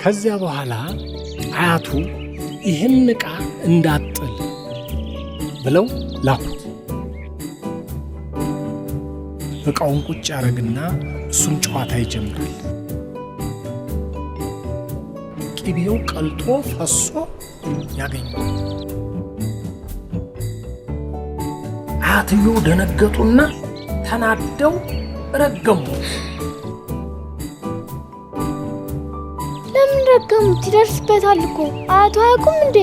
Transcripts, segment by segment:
ከዚያ በኋላ አያቱ ይህን ዕቃ እንዳጥል ብለው ላኩት። ዕቃውን ቁጭ ያደርግና እሱም ጨዋታ ይጀምራል። ቅቤው ቀልጦ ፈሶ ያገኘዋል። አያትየው ደነገጡና ተናደው ረገሙት። ለምን ረገሙት? ይደርስበታል እኮ አያቱ አያውቁም እንዴ?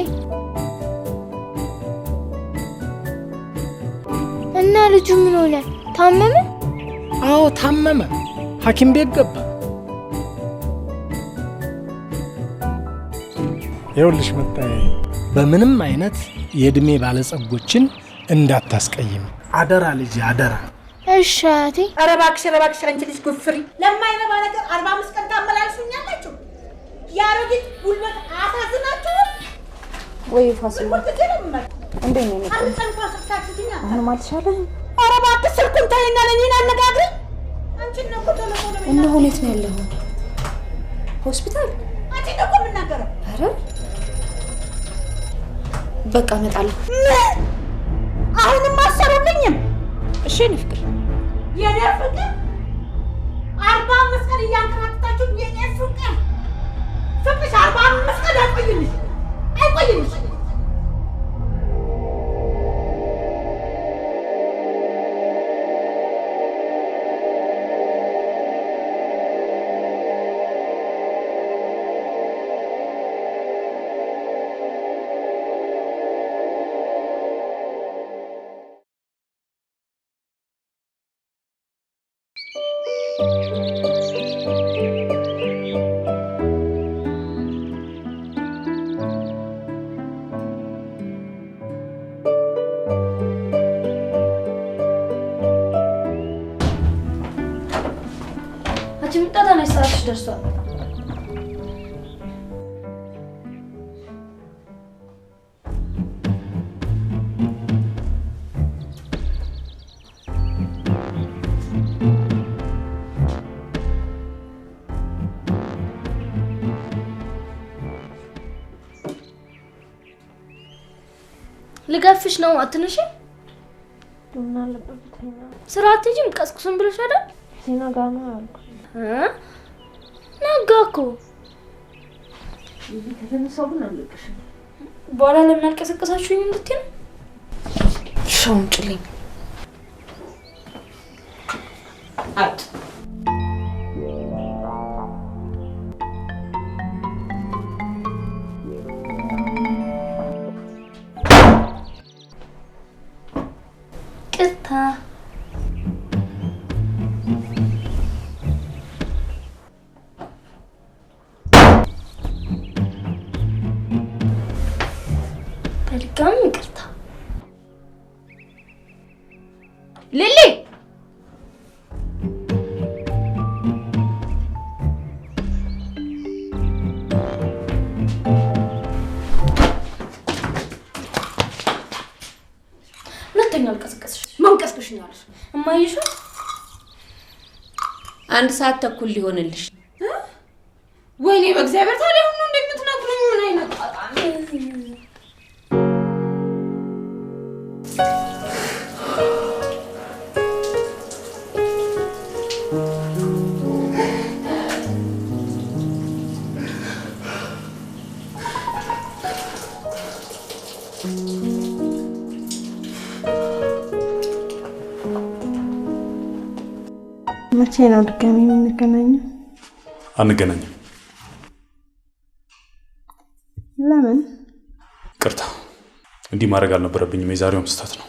እና ልጁ ምን ሆነ? ታመመ? አዎ ታመመ። ሐኪም ቤት ገባ። ይኸውልሽ መጣዬ፣ በምንም አይነት የእድሜ ባለጸጎችን እንዳታስቀይም አደራ ልጅ አደራ። እሺ አያቴ። ኧረ እባክሽ አንቺ ልጅ ጉፍሪ፣ ለማይረባ ነገር 45 ቀን ታመላልሱኛላችሁ። ያሮጊት ጉልበት አሳዝናችሁ ወይ ፋሲል እንዴ ነው? አሁን ማልሻለህ? ኧረ እባክሽ ስልኩን ተይና ለኔን አነጋግሪ። አንቺ ነው ተለቆለ እና ሁኔት ነው ያለው ሆስፒታል። አንቺ ነው የምናገረው። ኧረ በቃ እመጣለሁ። አሁንም አሰሩልኝም። እሺ እኔ ፍቅር የኔ ፍቅር 45 ቀን እያንከራተታችሁ የኔ ፍቅር ፍቅሽ 45 ቀን አይቆይልሽ። ደርሷል። ልጋፍሽ ነው አትነሽ? ዱና ለበብተኛ ስራ አትጂም ቀስቁስን ብለሽ አይደል? ሲና ጋር ነው ያልኩ። ናጋኮ ይሄ ከተነሳው ግን አለቅሽ። በኋላ ለምን አልቀሰቀሳችሁኝ እንድትይ ነው? ሻውን ጭልኝ አት ቅታ በድጋሚ ይቅርታ ሊሊ። ሁለተኛ አልቀሰቀስሽ። ማን ቀስቅሽኛለሽ? እማይሽ አንድ ሰዓት ተኩል ሊሆንልሽ። ወይኔ በእግዚአብሔር ታዲያ ሁሉ እንደምትነግሩኝ ምን አይነት ጣጣ ነው? መቼ ነው ድጋሚ የምንገናኘው? አንገናኝም። ለምን? ቅርታ፣ እንዲህ ማድረግ አልነበረብኝም። የዛሬውም ስህተት ነው።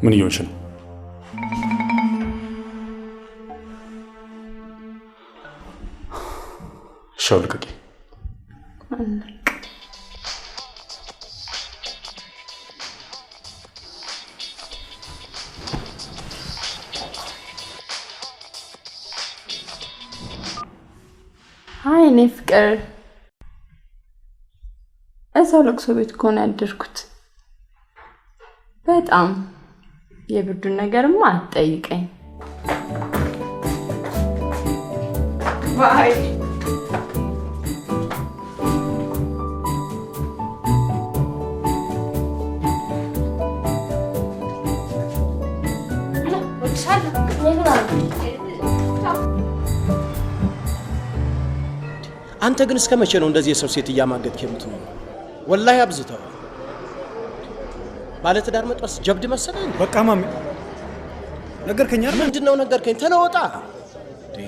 ምን እየሆንሽ ነው? ሻው ልቀቂ። አይ እኔ ፍቅር እዛው ለቅሶ ቤት እኮ ነው ያደርኩት። በጣም የብርዱን ነገርማ አትጠይቀኝ። ባይ አንተ ግን እስከ መቼ ነው እንደዚህ የሰው ሴት እያማገጥክ የምትኖር? ወላሂ አብዝተው። ባለ ትዳር መጥበስ ጀብድ መሰለህ እንዴ? በቃ ማሚ ነገርከኝ አይደል? ምንድነው ነገርከኝ? ተለወጣ እንዴ?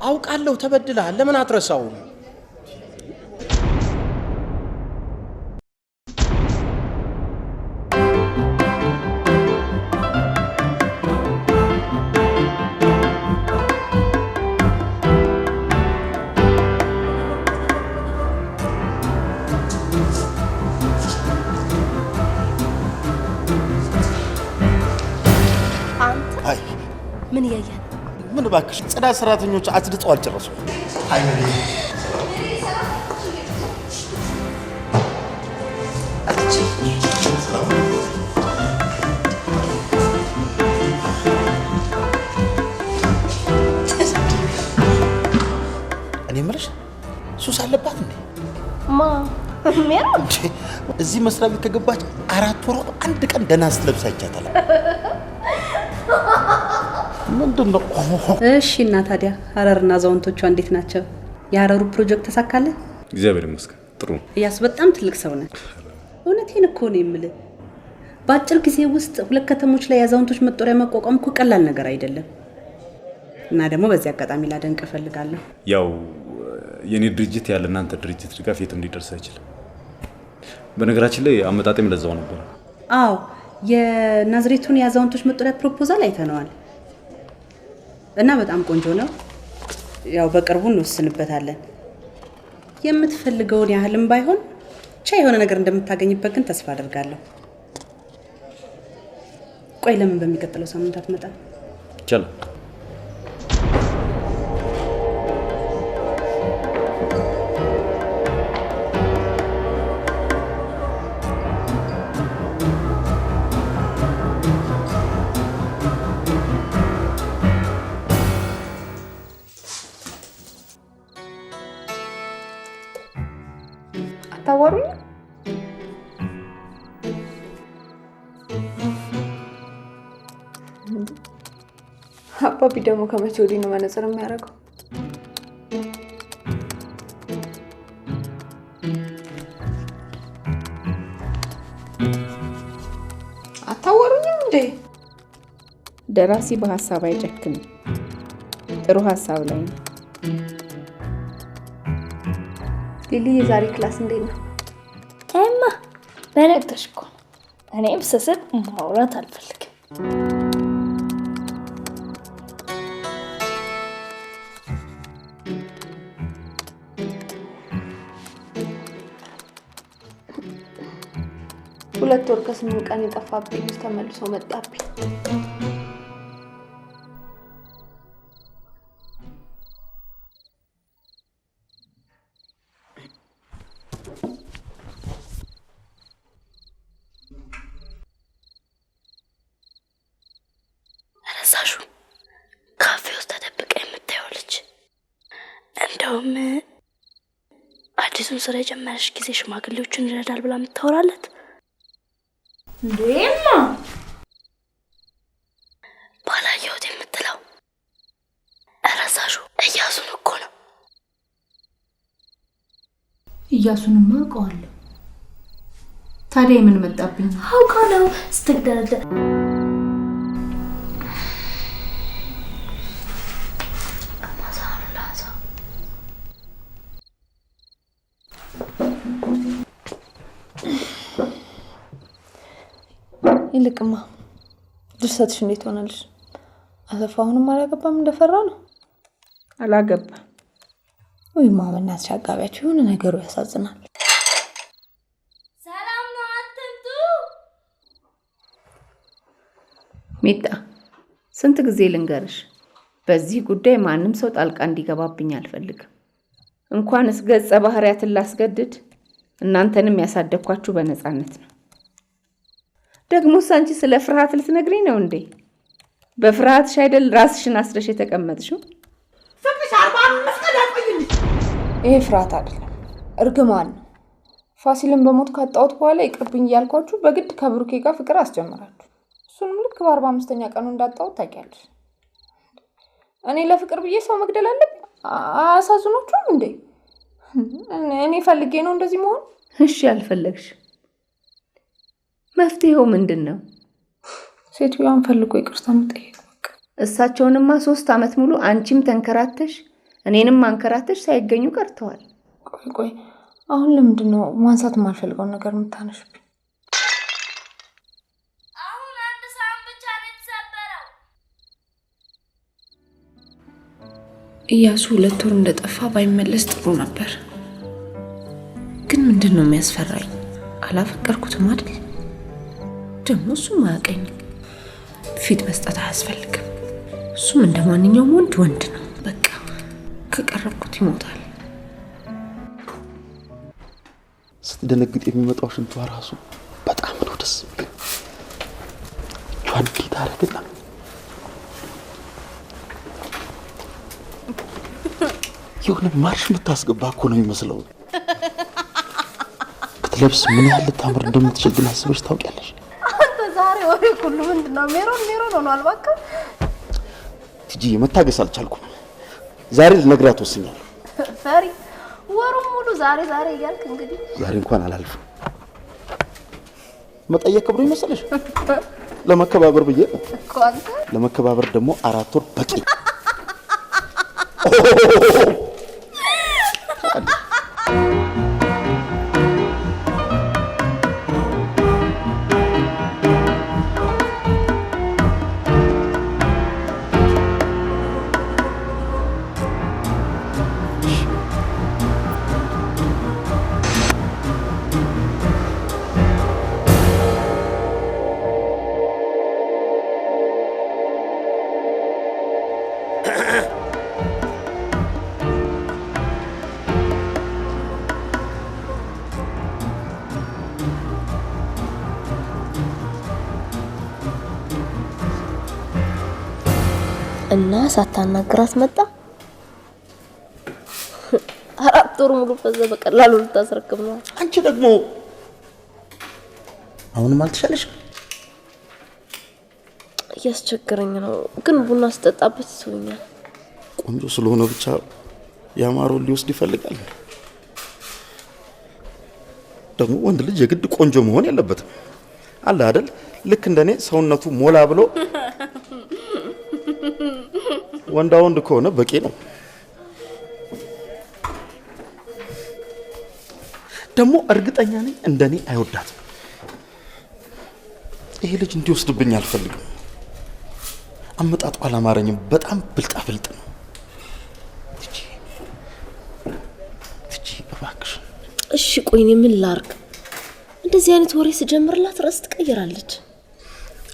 አውቃለሁ ተበድለሃል። ለምን አትረሳው? ምን ያያል? ምን ባክሽ ጽዳት ሰራተኞች አጽድተው አልጨረሱም። አይ ምን እኔ የምልሽ ሱስ አለባት እንዴ? ማ ሜራ እዚህ መስሪያ ቤት ከገባች 4 ወር አንድ ቀን ደህና ስትለብስ አይቻታል። ምንድነው? እሺ እና ታዲያ ሀረርና አዛውንቶቿ እንዴት ናቸው? የሀረሩ ፕሮጀክት ተሳካለ? እግዚአብሔር ይመስገን ጥሩ ነው። እያስ በጣም ትልቅ ሰው ነህ። እውነቴን እኮ ነው የምልህ። በአጭር ጊዜ ውስጥ 2 ከተሞች ላይ የአዛውንቶች መጦሪያ ማቋቋም እኮ ቀላል ነገር አይደለም። እና ደግሞ በዚህ አጋጣሚ ላደንቅ እፈልጋለሁ። ያው የኔ ድርጅት ያለ እናንተ ድርጅት ድጋፍ የትም ሊደርስ አይችልም። በነገራችን ላይ አመጣጤም ለዛው ነበር። አዎ የናዝሬቱን የአዛውንቶች መጦሪያ ፕሮፖዛል አይተነዋል እና በጣም ቆንጆ ነው። ያው በቅርቡ እንወስንበታለን። የምትፈልገውን ያህልም ባይሆን ብቻ የሆነ ነገር እንደምታገኝበት ግን ተስፋ አደርጋለሁ። ቆይ ለምን በሚቀጥለው ሳምንት አትመጣም? ይቻላል። አታወሩኝ? አባቢ ደግሞ ከመቼ ወዲህ ነው መነጽር የሚያደርገው? አታወሩኝም እንዴ? ደራሲ በሐሳብ አይጨክንም። ጥሩ ሐሳብ ላይ ነው። ሊሊ የዛሬ ክላስ እንዴት ነው? አይማ በነገርሽ እኮ እኔም ስስት ማውራት አልፈልግም። ሁለት ወር ከ8 ቀን የጠፋብኝ ተመልሶ መጣብኝ። ረሳሹ ካፌ ውስጥ ተደብቃ የምታየው ልጅ እንደውም አዲሱን ስራ የጀመረች ጊዜ ሽማግሌዎችን ይረዳል ብላ የምታወራለት እንዴማ ባላየሁት የምትለው ረሳሹ እያሱን እኮ ነው። እያሱንማ አውቀዋለሁ። ታዲያ የምን መጣብኝ? አውቃለሁ ስትግደረደር ይልቅማ ድርሰትሽ እንዴት ሆነልሽ? አሰፋ አሁንም አላገባም እንደፈራ ነው? አላገባም። ወይማ በእናትሽ አጋቢያችሁ የሆነ ነገሩ ያሳዝናል። ሰላም ነው አትምጡ። ሚጣ ስንት ጊዜ ልንገርሽ፣ በዚህ ጉዳይ ማንም ሰው ጣልቃ እንዲገባብኝ አልፈልግም። እንኳንስ ገጸ ባህሪያትን ላስገድድ እናንተንም ያሳደግኳችሁ በነፃነት ነው። ደግሞስ አንቺ ስለ ፍርሃት ልትነግሪኝ ነው እንዴ? በፍርሃትሽ አይደል ራስሽን አስረሽ የተቀመጥሽው? ፍቅርሽ 40 5 ቀን አቆይልኝ። ይሄ ፍርሃት አይደለም እርግማን ነው። ፋሲልን በሞት ካጣሁት በኋላ ይቅርብኝ እያልኳችሁ በግድ ከብሩኬ ጋር ፍቅር አስጀመራችሁ። እሱንም ልክ በ45ኛ ቀኑ እንዳጣሁት ታውቂያለሽ። እኔ ለፍቅር ብዬ ሰው መግደል አለብኝ? አያሳዝኖችም እንዴ? እኔ ፈልጌ ነው እንደዚህ መሆን? እሺ ያልፈለግሽ መፍትሄው ምንድን ነው? ሴትዮዋን ፈልጎ ይቅርታ መጠየቅ በቃ። እሳቸውንማ 3 ዓመት ሙሉ አንቺም ተንከራተሽ እኔንም አንከራተሽ ሳይገኙ ቀርተዋል። ቆይ አሁን ለምንድን ነው ማንሳት የማልፈልገውን ነገር የምታነሽብኝ? አሁን 1 ሳህን ብቻ ነው የተሰበረው። እያሱ 2 ወር እንደጠፋ ባይመለስ ጥሩ ነበር። ግን ምንድን ነው የሚያስፈራኝ? አላፈቀርኩትም አይደል? ደግሞ እሱም አያውቀኝም። ፊት መስጠት አያስፈልግም። እሱም እንደ ማንኛውም ወንድ ነው። በቃ ከቀረብኩት ይሞታል። ስትደነግጥ የሚመጣው ሽንቷ ራሱ በጣም ነው ደስ የሚል። እጇን ፊት አደረግና የሆነ ማርሽ የምታስገባ እኮ ነው የሚመስለው። ብትለብስ ምን ያህል ልታምር እንደምትችል ግን አስበሽ ታውቂያለሽ? አንተ ዛሬ ወሬ ሁሉ ምንድነው? ሜሮን ሆኗል። በቃ ትጂ መታገስ አልቻልኩም። ዛሬ ልነግራት ወስኛለሁ። ፈሪ ወሩን ሙሉ ዛሬ እያልክ እንግዲህ ዛሬ እንኳን አላልፍም። መጠየቅ ክብሩ ይመስልሽ? ለመከባበር ብዬ ነው። ለመከባበር ደግሞ 4 ወር በቂ። እና ሳታናግራት መጣ። 4 ወር ሙሉ ፈዘ በቀላሉ ልታስረክብ ነው። አንቺ ደግሞ አሁንም አልተሻለሽም? እያስቸገረኝ ነው፣ ግን ቡና ስጠጣበት ይሰውኛል። ቆንጆ ስለሆነ ብቻ ያማረውን ሊወስድ ይፈልጋል። ደግሞ ወንድ ልጅ የግድ ቆንጆ መሆን የለበትም። አለ አይደል? ልክ እንደኔ ሰውነቱ ሞላ ብሎ ወንድ ከሆነ በቂ ነው። ደግሞ እርግጠኛ ነኝ እንደኔ አይወዳትም። ይሄ ልጅ እንዲወስድብኝ አልፈልግም። አመጣጡ አላማረኝም። በጣም ብልጣብልጥ ነው። ትጂ እባክሽ። እሺ ቆይ እኔ ምን ላድርግ? እንደዚህ አይነት ወሬ ስጀምርላት ራስ ትቀይራለች።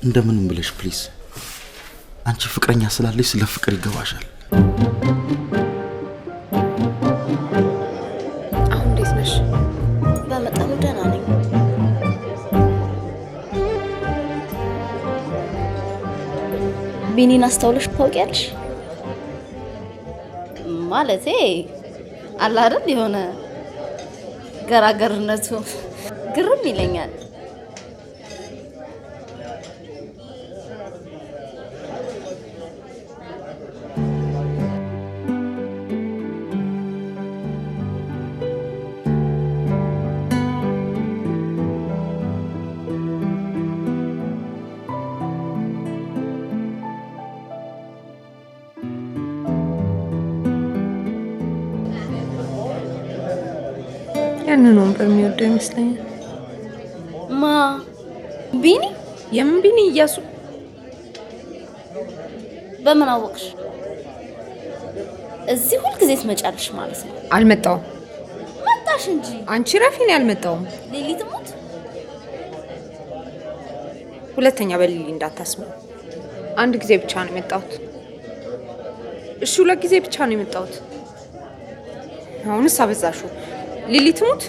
እንደምንም ብለሽ ፕሊዝ። አንቺ ፍቅረኛ ስላለሽ ስለ ፍቅር ይገባሻል። አሁን እንዴት ነሽ? በመጣም ደህና ነኝ። ቢኒን አስተውለሽ ታውቂያለሽ? ማለቴ አለ አይደል የሆነ ገራገርነቱ ግርም ይለኛል። ያንን ወንበር የሚወደው ይመስለኛል። ማ ቢኒ? የምን ቢኒ? እያሱ። በምን አወቅሽ? እዚህ ሁልጊዜ ትመጫለሽ ማለት ነው? አልመጣሁም። መጣሽ እንጂ። አንቺ ረፊን ያልመጣሁም። ሊሊ ትሞት። ሁለተኛ በሊሊ እንዳታስቡ። አንድ ጊዜ ብቻ ነው የመጣሁት። እሺ 2 ጊዜ ብቻ ነው የመጣሁት። አሁንስ አበዛሽው። ሊሊ ትሙት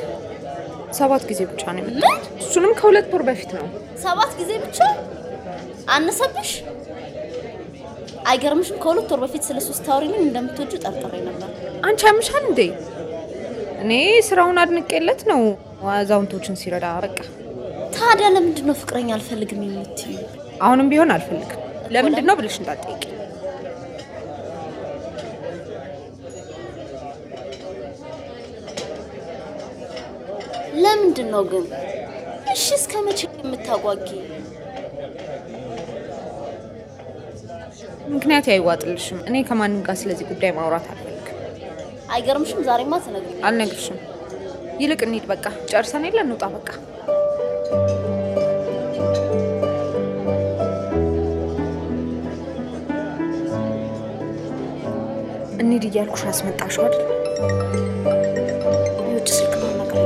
7 ጊዜ ብቻ ነው የመጣሁት። እሱንም ከ2 ወር በፊት ነው። 7 ጊዜ ብቻ አነሰብሽ? አይገርምሽም? ከሁለት ወር በፊት ስለሱ ስታወሪልኝ እንደምትወጁ ጠርጥሬ ነበር። አንቺ አምሻል እንዴ? እኔ ስራውን አድንቄለት ነው አዛውንቶችን ሲረዳ። በቃ ታዲያ ለምንድን ነው ፍቅረኛ አልፈልግም የምትዩ? አሁንም ቢሆን አልፈልግም። ለምንድን ነው ብለሽ እንዳትጠይቂ። ለምንድን ነው ግን? እሺ እስከ መቼ የምታጓጊ? ምክንያት አይዋጥልሽም። እኔ ከማንም ጋር ስለዚህ ጉዳይ ማውራት አልፈልግም። አይገርምሽም? ዛሬማ ትነግሪኝ። አልነግርሽም። ይልቅ እንሂድ። በቃ ጨርሰን የለ እንውጣ። በቃ እንሂድ እያልኩሽ አስመጣሽው አይደል? የውጭ ስልክ ነው ነገር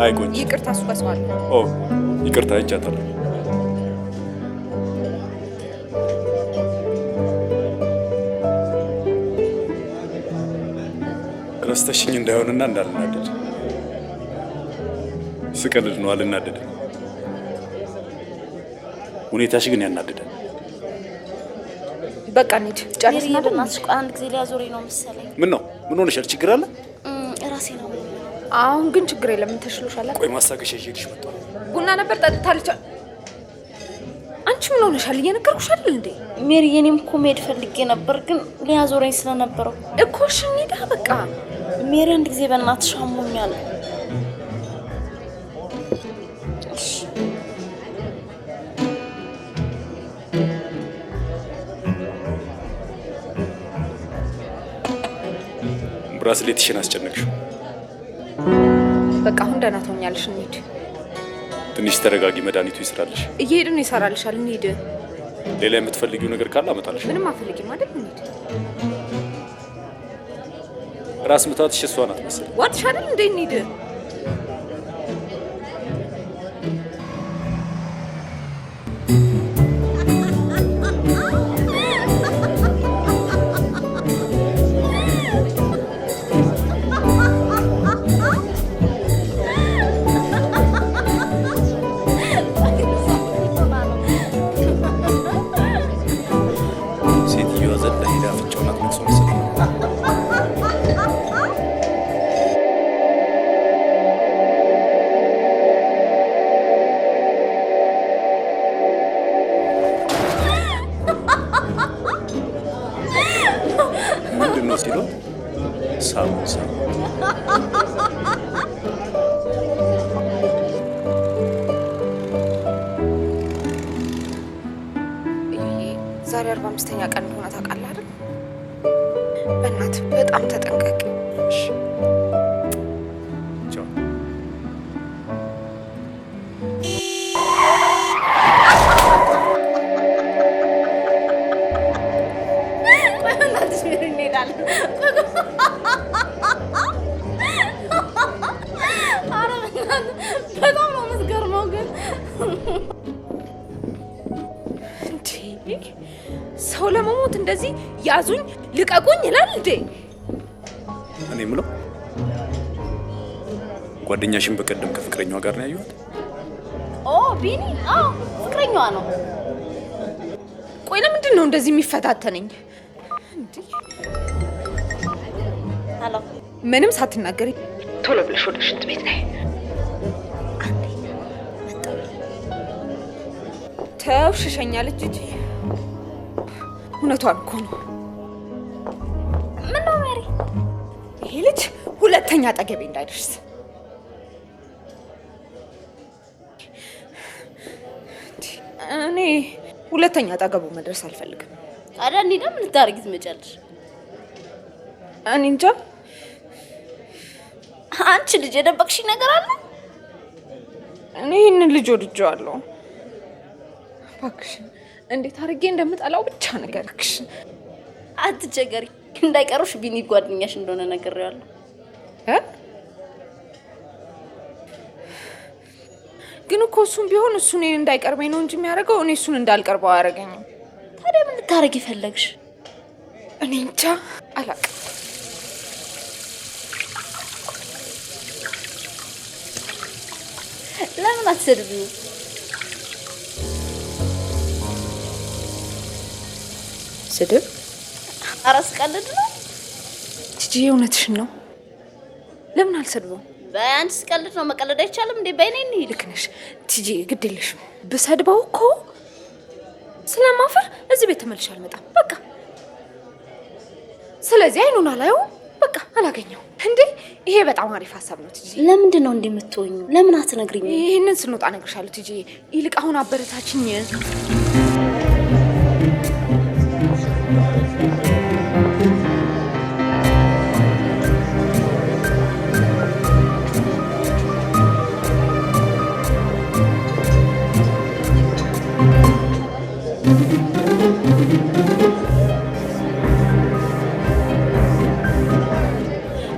አይ ቆንጆ፣ ይቅርታ እሱ ጋር ሰው አለ። ኦ ይቅርታ አይቻታለሁ። ረስተሽኝ እንዳይሆንና እንዳልናደድ። ስቀልድ ነው፣ አልናደድም። ሁኔታሽ ግን ያናደዳል። በቃ እንሂድ። ጨርስና በእናትሽ ቆይ አንድ ጊዜ ሊያዞረኝ ነው መሰለኝ። ምን ነው? ምን ሆነሻል? ችግር አለ? ራሴ ነው። አሁን ግን ችግር የለም። ተሽሎሻል? ቆይ ማስታገሻ ይዤልሽ መጣሁ። ቡና ነበር ጠጥታለች። አንቺ ምን ሆነሻል? እየነገርኩሽ አይደል እንዴ? ሜሪ፣ የኔም እኮ መሄድ ፈልጌ ነበር ግን ሊያዞረኝ ስለነበረው እኮ። እሺ እንሂዳ በቃ። ሜሪ፣ አንድ ጊዜ በእናትሽ አሞኛል። ብራስሌትሽን አስጨነቅሽው። በቃ አሁን ደህና ትሆኛለሽ። እንሂድ። ትንሽ ተረጋጊ፣ መድኃኒቱ ይስራልሽ። እየሄድን ይሰራልሻል። እንሂድ። ሌላ የምትፈልጊው ነገር ካለ አመጣልሽ። ምንም አፈልጊም አይደል? እንሂድ። ራስ ምታትሽ እሷ ናት መሰለኝ። ዋትሽ አይደል እንዴ? እንሂድ። ዛሬ 45ኛ ቀን እንደሆነ ታውቃለህ አይደል? በእናትህ በጣም ተጠንቀቅ። እሺ ቻው። ቆይ በእናትሽ ሜሪ፣ እንሄዳለን። ኧረ በእናትህ በጣም ነው የምትገርመው ግን ሰው ለመሞት እንደዚህ ያዙኝ ልቀቁኝ ይላል እንዴ? እኔ የምለው ጓደኛሽን በቀደም ከፍቅረኛዋ ጋር ነው ያዩት? ኦ ቢኒ፣ አዎ ፍቅረኛዋ ነው። ቆይ ለምንድን ነው እንደዚህ የሚፈታተነኝ እንዴ? ሄሎ፣ ምንም ሳትናገሪ ቶሎ ብለሽ ወደ ሽንት ቤት ነይ። ተው ሽሸኛለች እንጂ እውነቷን እኮ ነው። ምን ነው ሜሪ? ይሄ ልጅ ሁለተኛ አጠገቤ እንዳይደርስ። እኔ ሁለተኛ አጠገቡ መድረስ አልፈልግም። ታዲያ እንሂዳ። ምን ልታደርጊ ትመጫለሽ? እኔ እንጃ። አንቺ ልጅ የደበቅሽኝ ነገር አለ? እኔ ይህንን ልጅ ወድጄዋለሁ። እባክሽን እንዴት አድርጌ እንደምጠላው ብቻ ነገርክሽ። አትቸገሪ። እንዳይቀሩሽ ቢኒ ጓደኛሽ እንደሆነ ነግሬዋለሁ። ግን እኮ እሱም ቢሆን እሱ እኔን እንዳይቀርበኝ ነው እንጂ የሚያደርገው እኔ እሱን እንዳልቀርበው አያደርገኝም። ታዲያ ምን ልታደርጊ ፈለግሽ? እኔ እንጃ አላውቅም። ለምን አትሰድቢው? ስድብ? አራስ ቀልድ ነው። ቲጂ እውነትሽን ነው። ለምን አልሰድበው? በአንቺ ቀልድ ነው መቀለድ አይቻልም እንዴ? በእኔ እንሂድ። ልክ ነሽ ቲጂ፣ ግድ የለሽም። ብሰድበው እኮ ስለማፈር እዚህ ቤት ተመልሼ አልመጣም። በቃ ስለዚህ አይኑን አላየው፣ በቃ አላገኘው። እንዴ ይሄ በጣም አሪፍ ሀሳብ ነው ቲጂ። ለምንድን ነው እንደምትወኙ? ለምን አትነግሪኝ? ይሄንን ስንወጣ እነግርሻለሁ ቲጂ። ይልቅ አሁን አበረታችኝ።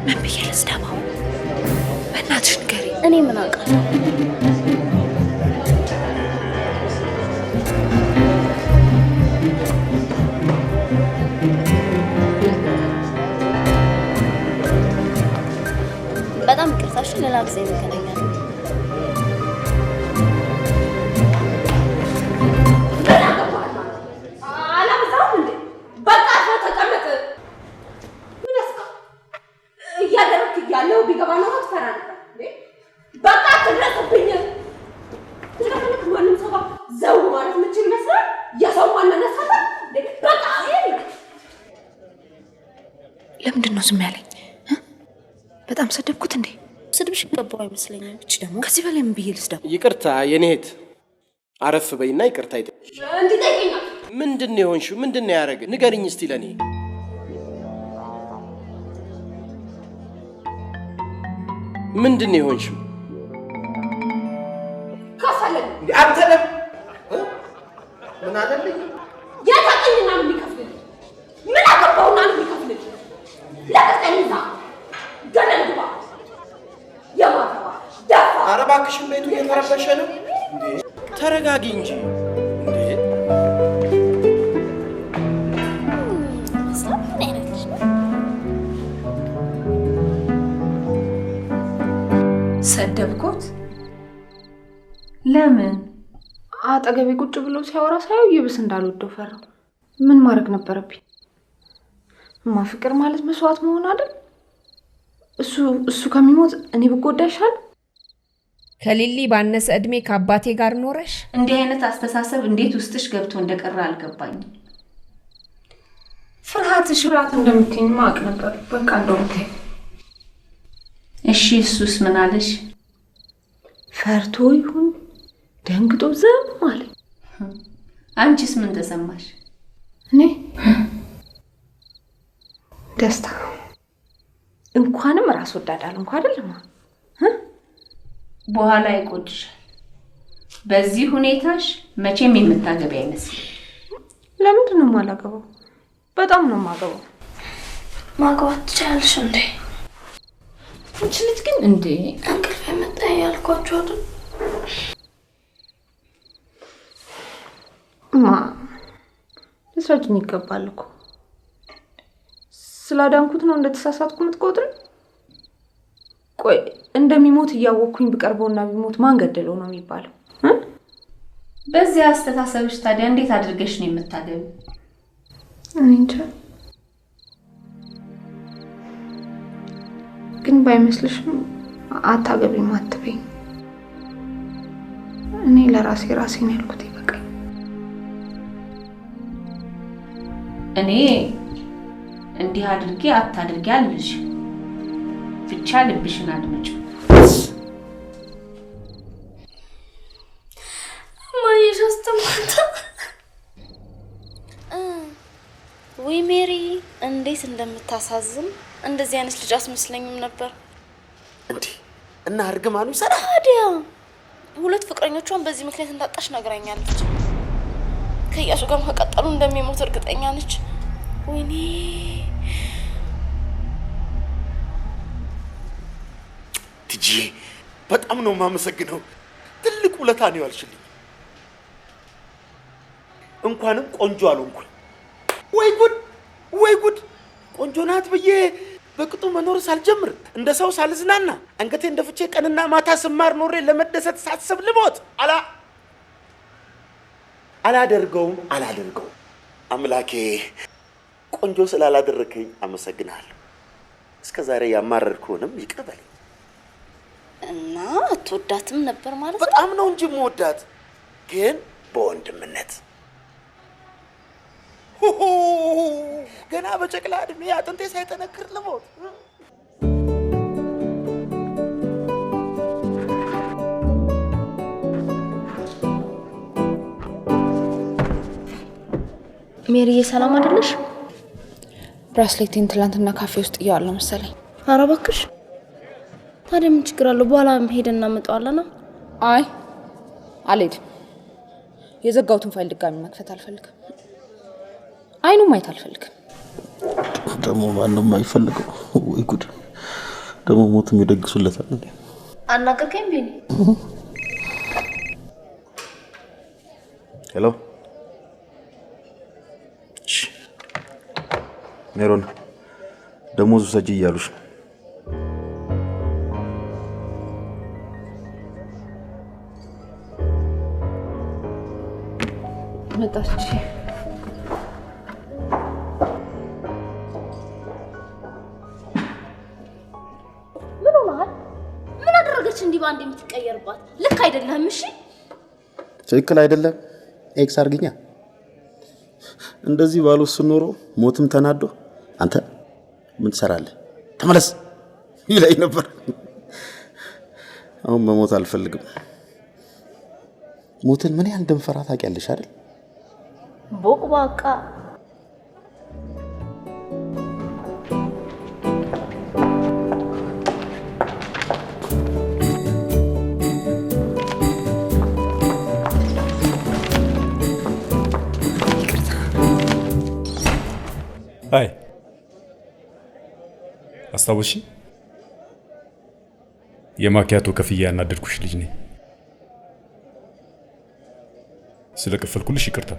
ምን ብዬ ልስደባው? በእናትሽ ንገሪ። እኔ ምን አውቃለሁ? በጣም ይቅርታሽ፣ ሌላ ጊዜ እንገናኛለን። ያለው ቢገባ ነው አትፈራም። በቃ ትድረስብኝ። ስለፈለክ ማንም ሰው ዘው ማለት ምችል መስራት የሰው ማንነት ሰጣ። በቃ ለምንድን ነው ዝም ያለኝ? በጣም ሰደብኩት እንዴ? ስድብሽ ገባው አይመስለኝም። እቺ ደግሞ ከዚህ በላይ ምን ብዬ ልስደብ? ይቅርታ የኔ እህት፣ አረፍ በይና ይቅርታ ይጠይቅሽ። እንዲጠይቀኝ ምንድነው የሆንሽው? ምንድነው ያደረገ? ንገሪኝ እስቲ ለኔ። ምንድነው የሆንሽው? ከፈለኝ አተለም ምን አደረኝ? ያታቀኝና ምን ይከፍልኝ? ምን አገባውና ምን ይከፍልኝ? ለቀጠኝታ ገለልባ የማተባ ደፋ። ኧረ እባክሽን ቤቱ እየተረበሸ ነው። ተረጋጊ እንጂ እንዴ። ሰደብኩት? ለምን? አጠገቤ ቁጭ ብሎ ሲያወራ ሳየው ይብስ እንዳልወደው ፈራው። ምን ማድረግ ነበረብኝ? እማ ፍቅር ማለት መስዋዕት መሆን አይደል? እሱ ከሚሞት እኔ ብጎዳ ይሻል። ከሊሊ ባነሰ እድሜ ከአባቴ ጋር ኖረሽ እንዲህ አይነት አስተሳሰብ እንዴት ውስጥሽ ገብቶ እንደቀረ አልገባኝም። ፍርሃትሽ ፍርሃት እንደምትይኝ ማቅ ነበር። በቃ እንደውም ተይ። እሺ እሱስ ምን አለሽ? ፈርቶ ይሁን ደንግጦ ዝም አለኝ። አንቺስ ምን ተሰማሽ? እኔ ደስታ። እንኳንም ራስ ወዳድ አልሆንኩ አይደለም። በኋላ ይቆጭሻል። በዚህ ሁኔታሽ መቼም የምታገቢ አይመስልም። ለምንድን ነው የማላገባው? በጣም ነው የማገባው። ማግባት ትችያለሽ እንዴ? አንቺ ልጅ ግን እንዴ እንቅልፍ የመጣ ያልኳችሁ አይደል? ልትረጂኝ ይገባል እኮ። ስላዳንኩት ነው እንደተሳሳትኩ የምትቆጥሪ? ቆይ እንደሚሞት እያወቅኩኝ ብቀርበውና ቢሞት ማን ገደለው ነው የሚባለው? በዚህ አስተሳሰብሽ ታዲያ እንዴት አድርገሽ ነው የምታገቢው? እኔ እንጃ። ግን ባይመስልሽም አታገቢም አትበይኝ። እኔ ለራሴን ያልኩት ይበቃኝ። እኔ እንዲህ አድርጌ አታድርጊ አልልሽ። ብቻ ልብሽን አድምጪ። ማየሽ አስተማታ ወይ ሜሪ እንዴት እንደምታሳዝን። እንደዚህ አይነት ልጅ አስመስለኝም ነበር እንዴ። እና እርግማኑ ይሰራ ታዲያ ሁለት ፍቅረኞቿን በዚህ ምክንያት እንዳጣሽ ነግራኛለች። ከያሱ ጋር ከቀጠሉ እንደሚሞት እርግጠኛ ነች። ወይኔ ቲጂ፣ በጣም ነው የማመሰግነው። ትልቅ ውለታ ነው ያልሽልኝ። እንኳንም ቆንጆ አልሆንኩኝ። ወይ ጉድ ወይ ጉድ! ቆንጆ ናት ብዬ በቅጡ መኖር ሳልጀምር እንደ ሰው ሳልዝናና አንገቴ እንደፍቼ ቀንና ማታ ስማር ኖሬ ለመደሰት ሳስብ ልሞት አላደርገውም። አምላኬ ቆንጆ ስላላደረከኝ አመሰግናለሁ። እስከ ዛሬ ያማረርኩንም ይቅር በለኝ። እና አትወዳትም ነበር ማለት ነው? በጣም ነው እንጂ የምወዳት፣ ግን በወንድምነት ገና በጨቅላ እድሜ አጥንቴ ሳይጠነክር ልሞት። ሜሪዬ ሰላም አይደለሽ? ብራስሌቴን ትላንትና ካፌ ውስጥ እያዋለሁ መሰለኝ። ኧረ እባክሽ። ታዲያ ምን ችግር አለው? በኋላ ሄደን እናመጣዋለን። አይ አልሄድም። የዘጋሁትን ፋይል ድጋሚ መክፈት አልፈልግም። አይኑን ማየት አልፈልግም። ደግሞ ማንም አይፈልገው። ወይ ጉድ! ደግሞ ሞትም ይደግሱለታል እንዴ? አናገርከኝ ቢኒ? ሄሎ ሜሮን፣ ደሞዙ ሰጂ እያሉሽ ነው። መጣች። ምን ሆነሃል? ምን አደረገች እንዲህ ባንዴ የምትቀየርባት? ልክ አይደለም። እሺ ትክክል አይደለም። ኤክስ አርግኛ። እንደዚህ ባሉ ኖሮ ሞትም ተናዶ አንተ ምን ትሰራለህ ተመለስ ይለኝ ነበር። አሁን መሞት አልፈልግም። ሞትን ምን ያህል እንደምፈራ ታውቂያለሽ አይደል? ቦቅባቃ አይ አስታውሺ፣ የማኪያቶ ከፍያ ያናደድኩሽ ልጅ ነኝ። ስለከፈልኩልሽ ይቅርታ።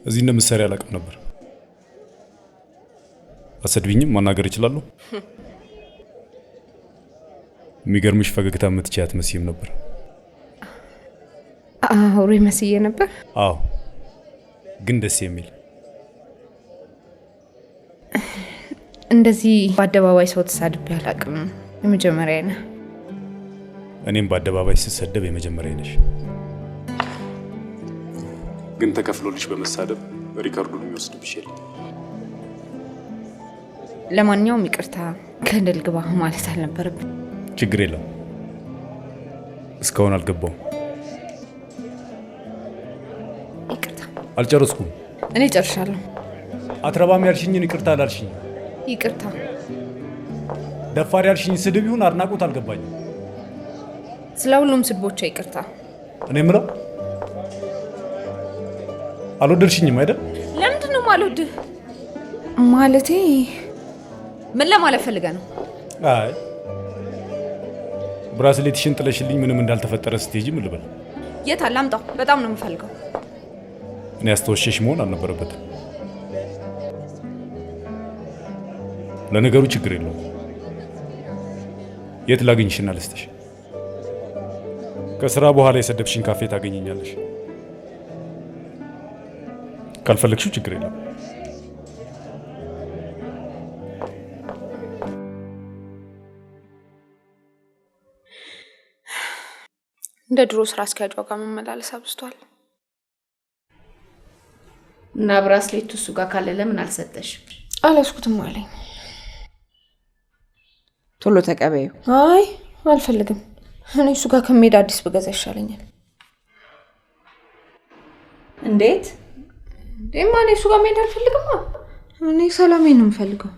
እዚህ እንደምትሰሪ አላውቅም ነበር። አሰድብኝም ማናገር እችላለሁ። የሚገርምሽ ፈገግታ የምትችያት መስይም ነበር። አውሬ መስዬ ነበር። አዎ፣ ግን ደስ የሚል እንደዚህ በአደባባይ ሰው ተሳድቤ አላውቅም። የመጀመሪያ ነህ። እኔም በአደባባይ ስሰደብ የመጀመሪያ ነሽ። ግን ተከፍሎልሽ በመሳደብ ሪካርዱን የሚወስድብሽ የለም። ለማንኛውም ይቅርታ፣ ገደል ግባ ማለት አልነበረብኝ። ችግር የለም። እስካሁን አልገባውም። ይቅርታ። አልጨረስኩም። እኔ ጨርሻለሁ። አትረባም ያልሽኝን ይቅርታ አላልሽኝ። ይቅርታ። ደፋር ያልሽኝ ስድብ ይሁን አድናቆት አልገባኝም። ስለ ሁሉም ስድቦች ይቅርታ። እኔ የምለው አልወደድሽኝም አይደል? ለምንድን ነው የማልወድህ? ማለቴ ምን ለማለት ፈልገህ ነው? አይ ብራስሌትሽን ጥለሽልኝ ምንም እንዳልተፈጠረ ስትሄጂ ምን ልበል? የት አለ? አምጣው። በጣም ነው የምፈልገው። እኔ አስተወሸሽ መሆን አልነበረበትም። ለነገሩ ችግር የለውም። የት ላገኝሽና ልስጥሽ? ከስራ በኋላ የሰደብሽኝ ካፌ ታገኘኛለሽ። ካልፈለግሽው ችግር የለም። እንደ ድሮ ስራ አስኪያጇ ጋር መመላለስ አብዝቷል። እና ብራስሌቱ እሱ ጋር ካለ ለምን አልሰጠሽ? አላስኩትም አለኝ። ቶሎ ተቀበዩ። አይ አልፈልግም። እኔ እሱ ጋር ከመሄድ አዲስ ብገዛ ይሻለኛል። እንዴት? ደማ እኔ እሱ ጋር መሄድ አልፈልግም። እኔ ሰላሜን ነው የምፈልገው።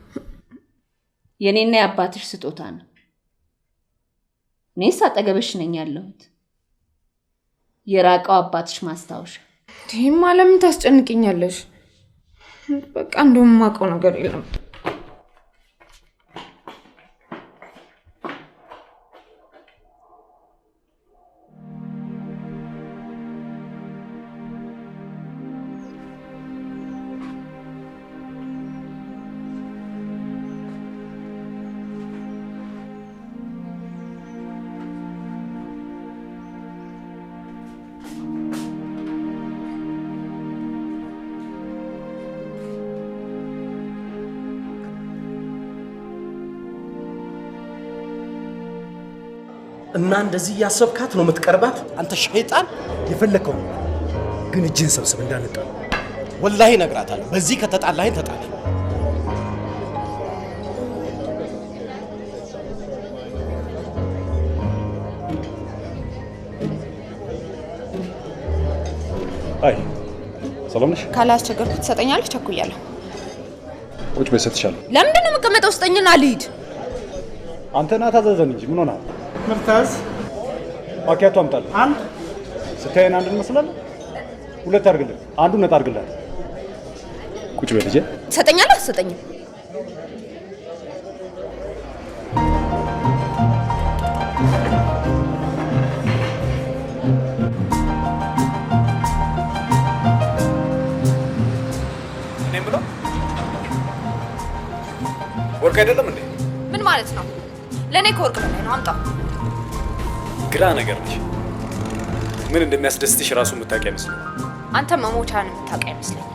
የኔና የአባትሽ ስጦታ ነው። እኔስ አጠገብሽ ነኝ ያለሁት። የራቀው አባትሽ ማስታወሻ። ደማ ለምን ታስጨንቅኛለሽ? በቃ እንደውም የማውቀው ነገር የለም። እና እንደዚህ እያሰብካት ነው የምትቀርባት? አንተ ሸይጣን! የፈለከው ግን እጅህን ሰብስብ እንዳንጣላ። ወላሂ እነግራታለሁ። በዚህ ከተጣላኸኝ ተጣላ። አይ ሰላም ነሽ? ካላስቸገርኩ ትሰጠኛለህ? ቸኩያለሁ። ቁጭ በይ ሰጥቻለሁ። ለምንድን ነው የምቀመጠው? ስጠኝና ልሂድ። አንተ ና ታዘዘን እንጂ ምን ሆነሃል? ምርታዝ ማኪያቶ አምጣልህ። አንድ ስታየን አንድ እንመስላለን። ሁለት አድርግልን፣ አንዱ ነጣ አድርግላት። ቁጭ በይ ልጄ። ትሰጠኛለህ? አትሰጠኝም? እኔም ብለው ወርቅ አይደለም እንዴ? ምን ማለት ነው? ለእኔ ከወርቅ በላይ ነው። አምጣው። ግራ ነገር ነሽ። ምን እንደሚያስደስትሽ ራሱ የምታውቂ አይመስልም። አንተ መሞቻን የምታውቅ አይመስለኝም።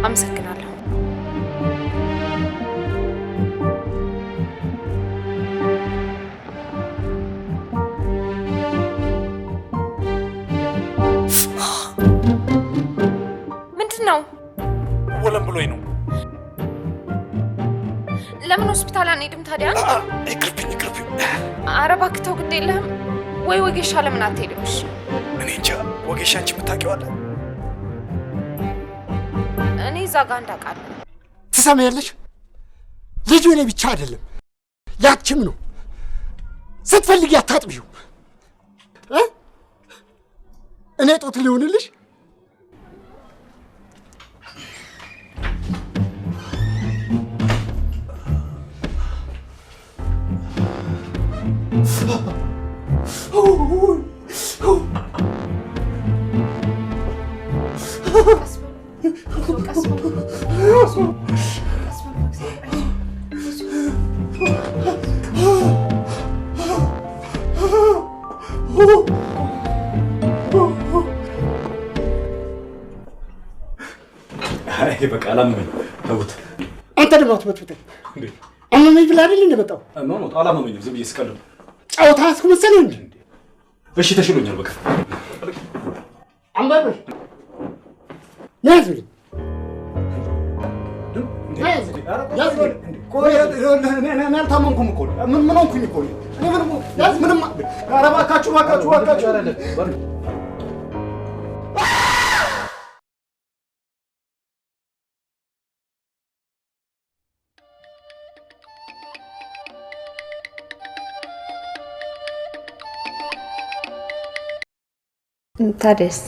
አመሰግናለሁ። ምንድን ነው? ወለም ብሎኝ ነው። ለምን ሆስፒታል አንሄድም ታዲያ? ይቅርብኝ። ኧረ እባክህ ተው፣ ግድ የለህም ወይ? ወጌሻ ለምን አትሄድም? እሺ እኔ እንጃ። ወጌሻ አንቺ የምታውቂዋለህ? እኔ እዛ ጋር እንዳውቃለሁ። ትሰማያለሽ? ልጁ እኔ ብቻ አይደለም ያችም ነው። ስትፈልጊ አታጥቢው። እኔ ጦት ሊሆንልሽ አይ በቃ አላመመኝ። ተውት። አንተ ደግሞ አትበጥብጠኝ። አመመኝ ብለህ አይደል እንደመጣው? ኖ አላመመኝም። ዝም ብዬ ስቀልድ ጨዋታ አስመሰለህ እንዴ? እሺ ተሽሎኛል። በቃ አንባቢ ያዝልኝ። እኔ አልታመንኩም እኮ ምን ሆንኩኝ እኮ እኔ ምንም ኧረ እባካችሁ ታዲያስ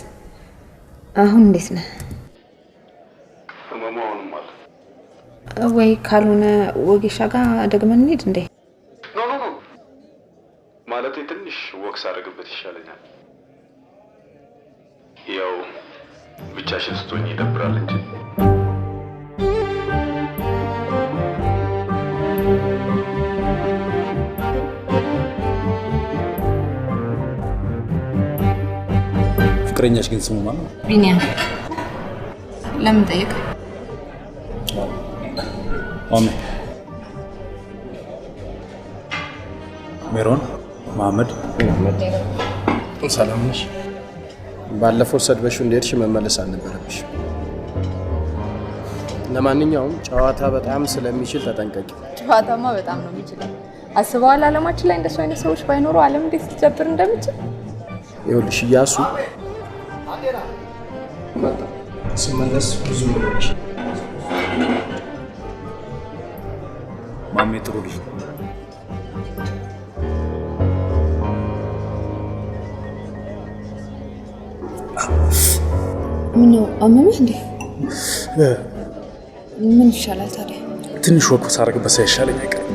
አሁን እንዴት ነህ? ህመሙ አሁንም አለ ወይ? ካልሆነ ወጌሻ ጋር ደግመን እንሂድ እንዴ? ኖ ማለቴ ትንሽ ወክስ አደረግበት ይሻለኛል። ያው ብቻሽን ስትሆኝ ይደብራል እንጂ ፍቅረኛሽ ግን ስሙ ማን ነው? ቢኒያም። ለምን ጠየቅ? ማሜ ሜሮን መሐመድ። ሰላም ነሽ? ባለፈው ሰድበሽው እንደሄድሽ መመለስ አልነበረብሽ። ለማንኛውም ጨዋታ በጣም ስለሚችል ተጠንቀቂ። ጨዋታማ በጣም ነው የሚችለው። አስበዋል ዓለማችን ላይ እንደሱ አይነት ሰዎች ባይኖሩ ዓለም እንዴት ልትጀብር እንደምትችል? ይኸውልሽ እያሱ ስመለስ ብዙ ምንሽ ማሜ ጥሩ ልጅ ምነው አመመህ እንዴ? ምን ይሻላል ታዲያ? ትንሽ ወክ ሳረግበት ሳይሻለኝ አይቀርም።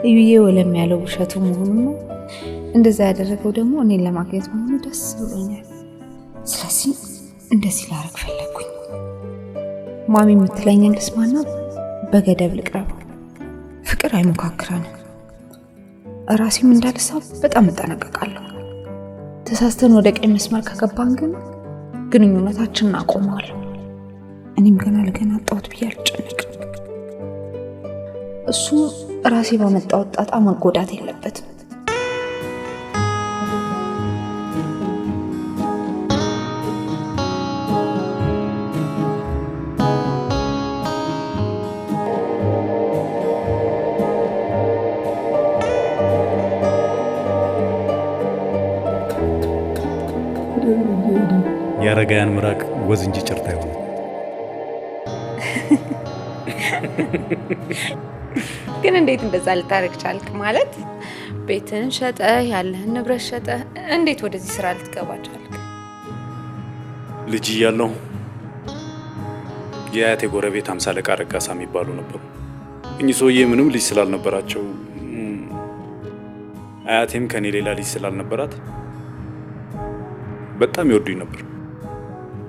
እዩዬ ወለም ያለው ውሸቱ መሆኑን ነው። እንደዛ ያደረገው ደግሞ እኔን ለማግኘት መሆኑ ደስ ብሎኛል። ስለዚህ እንደዚህ ላረግ ፈለኩኝ። ማሚ የምትለኝን ልስማና በገደብ ልቅረብ። ፍቅር አይሞካክረንም። ራሴም እንዳልሳብ በጣም እጠነቀቃለሁ። ተሳስተን ወደ ቀኝ መስመር ከገባን ግን ግንኙነታችንን አቆመዋለሁ። እኔም ገና ለገና አጣሁት ብዬ አልጨነቅም። እሱ ራሴ ባመጣው ጣጣ መጎዳት የለበትም። ያረጋያን ምራቅ ወዝ እንጂ ጭርታ ይሆናል። ግን እንዴት እንደዛ ልታረግ ቻልክ? ማለት ቤትን ሸጠ ያለህን ንብረት ሸጠ እንዴት ወደዚህ ስራ ልትገባ ቻልክ? ልጅ እያለሁ የአያቴ ጎረቤት 50 አለቃ ረጋሳ የሚባሉ ነበሩ። እኚህ ሰውዬ ምንም ልጅ ስላልነበራቸው አያቴም ከኔ ሌላ ልጅ ስላልነበራት በጣም ይወዱኝ ነበር።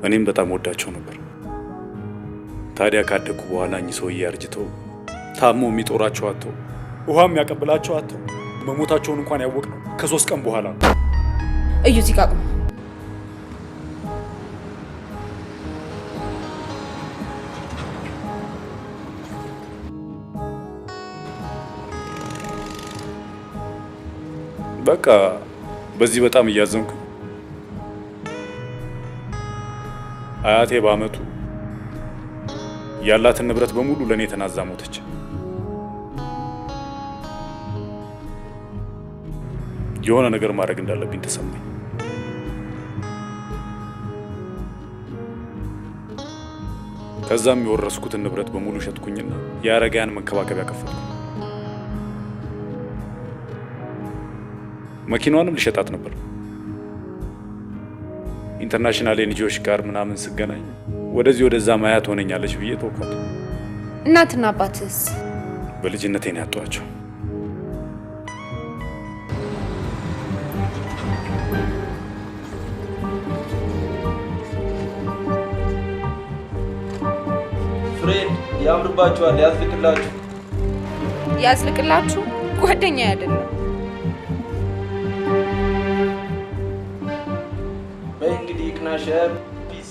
እኔም በጣም ወዳቸው ነበር። ታዲያ ካደኩ በኋላ እኚህ ሰውዬ አርጅተው ታሞ የሚጦራቸው አጥተው ውሃም ያቀብላቸው አጥተው መሞታቸውን እንኳን ያወቅነው ከ3 ቀን በኋላ ነው። እዩ ሲቃቁ በቃ በዚህ በጣም እያዘንኩ አያቴ በአመቱ ያላትን ንብረት በሙሉ ለኔ ተናዛ ሞተች። የሆነ ነገር ማድረግ እንዳለብኝ ተሰማኝ። ከዛም የወረስኩትን ንብረት በሙሉ ሸጥኩኝና የአረጋያን መንከባከቢያ ከፈትኩ። መኪናዋንም ልሸጣት ነበር። ኢንተርናሽናል ኤንጂኦዎች ጋር ምናምን ስገናኝ ወደዚህ ወደዛ ማያ ትሆነኛለች ብዬ ተውኳት። እናትና አባትስ? በልጅነቴ ነው ያጧቸው። ፍሬድ ያምርባችኋል፣ ያዝልቅላችሁ። ያዝልቅላችሁ? ጓደኛ አይደለም። በእንግዲህ ይቅናሽ። ፒስ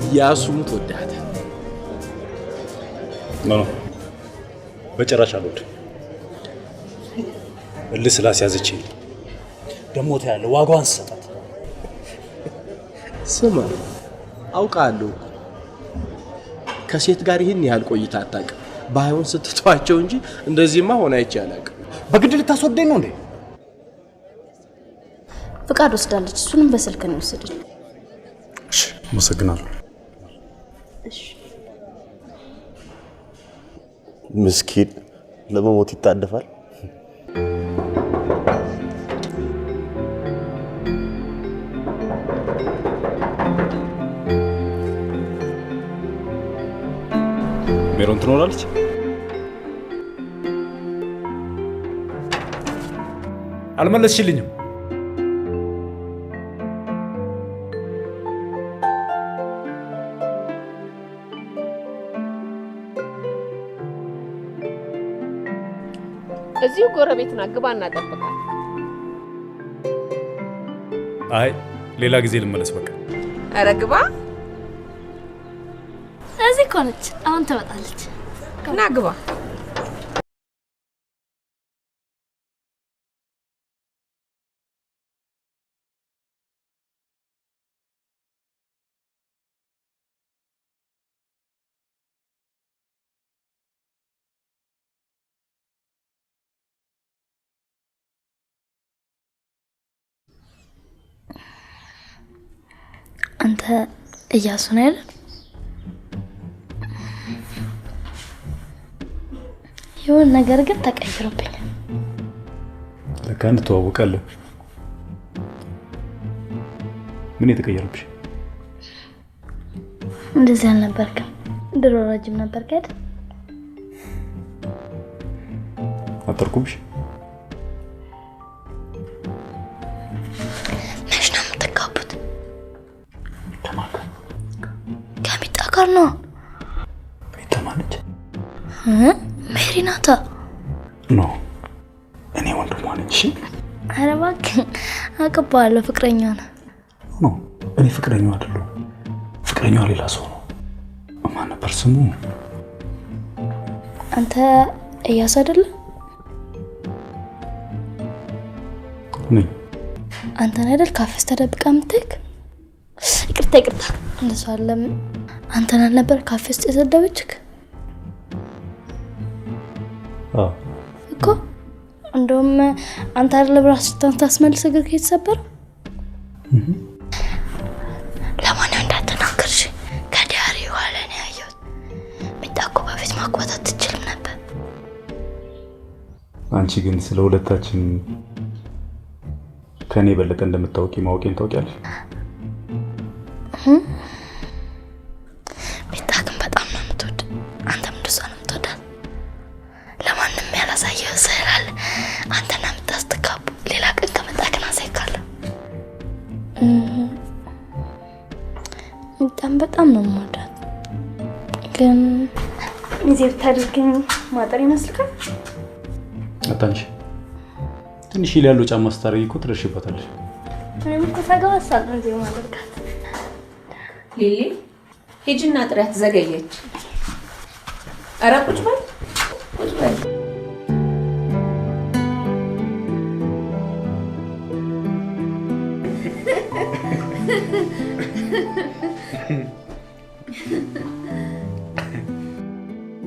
እያሱሙት ወዳተ ነው በጭራሽ አልወድም። እልህ ስላስያዘችኝ ደግሞ ታያለህ ዋጋዋን ሰጣት። ስማ አውቃለሁ ከሴት ጋር ይሄን ያህል ቆይታ አታውቅም። ባይሆን ስትተዋቸው እንጂ እንደዚህማ ሆነ አይቻላል። በግድ ልታስወደኝ ነው እንዴ? ፍቃድ ወስዳለች። እሱንም በስልክ ነው ወሰደች። እሺ አመሰግናለሁ። እሺ ምስኪን ለመሞት ይታደፋል። ሜሮን ትኖራለች? አልመለስሽልኝም። እዚሁ ጎረቤትና ግባ እናጠብቃለን። አይ ሌላ ጊዜ ልመለስ በቃ። ኧረ ግባ። እዚህ እኮ ነች። አሁን ትመጣለች። ና ግባ። አንተ እያሱ ነው አይደል? የሆነ ነገር ግን ተቀይሮብኛል። ለካ እንተዋወቃለን። ምን የተቀየረብሽ? እንደዚህ አልነበርክም። ድሮ ረጅም ነበርክ አይደል? አጠርኩብሽ? መች ነው የምትጋቡት? ከሚጣ ጋር ነው። ሚጣ ማለች? ሜሪ ናታ። ኖ እኔ ወንድሟ ነኝ። እሺ ኧረ እባክህ አውቅብሃለሁ። ፍቅረኛዋ ነው። ኖ እኔ ፍቅረኛዋ አይደለሁ። ፍቅረኛዋ ሌላ ሰው ነው። ማን ነበር ስሙ? አንተ እያሱ አይደለ? ነኝ። አንተን አይደል ካፌ ውስጥ ተደብቃ የምትሄድ? ይቅርታ እንደሱ አይደለም። አንተን አልነበር ካፌ ውስጥ የሰደበችክ? እኮ እንደውም አንተ አይደል ብራስህን ታስመልስ እግር ከተሰበረ? ለማንኛውም እንዳትናገርሽ። ከዲያሪ በኋላ ነው ያየሁት። ሚጣ እኮ በፊት ማግባት አትችልም ነበር። አንቺ ግን ስለ ሁለታችን ከኔ በለጠ እንደምታውቂ ማወቄን ታውቂያለሽ። ሚጣ ግን በጣም ነው የምትወድ። አንተም እንደሷ ነው የምትወዳት። ለማንም ያላሳየው ስላለ አንተና የምታስተጋቡ ሌላ ቀን ከመጣክና ሳይካለሁ ሚጣም በጣም ነው የምወዳት። ግን ሚዜ ብታደርገኝ ማጠር ይመስልካል? አታንሽ ትንሽ ይላሉ ጫማ ስታረጊ እኮ ትደርሽበታለሽ። እኔም እኮ ተጋባሳል ነው እዚህ ማደርጋት። ሊሊ ሂጂና ጥሪያት፣ ዘገየች። ኧረ ቁጭ በል ቁጭ በል።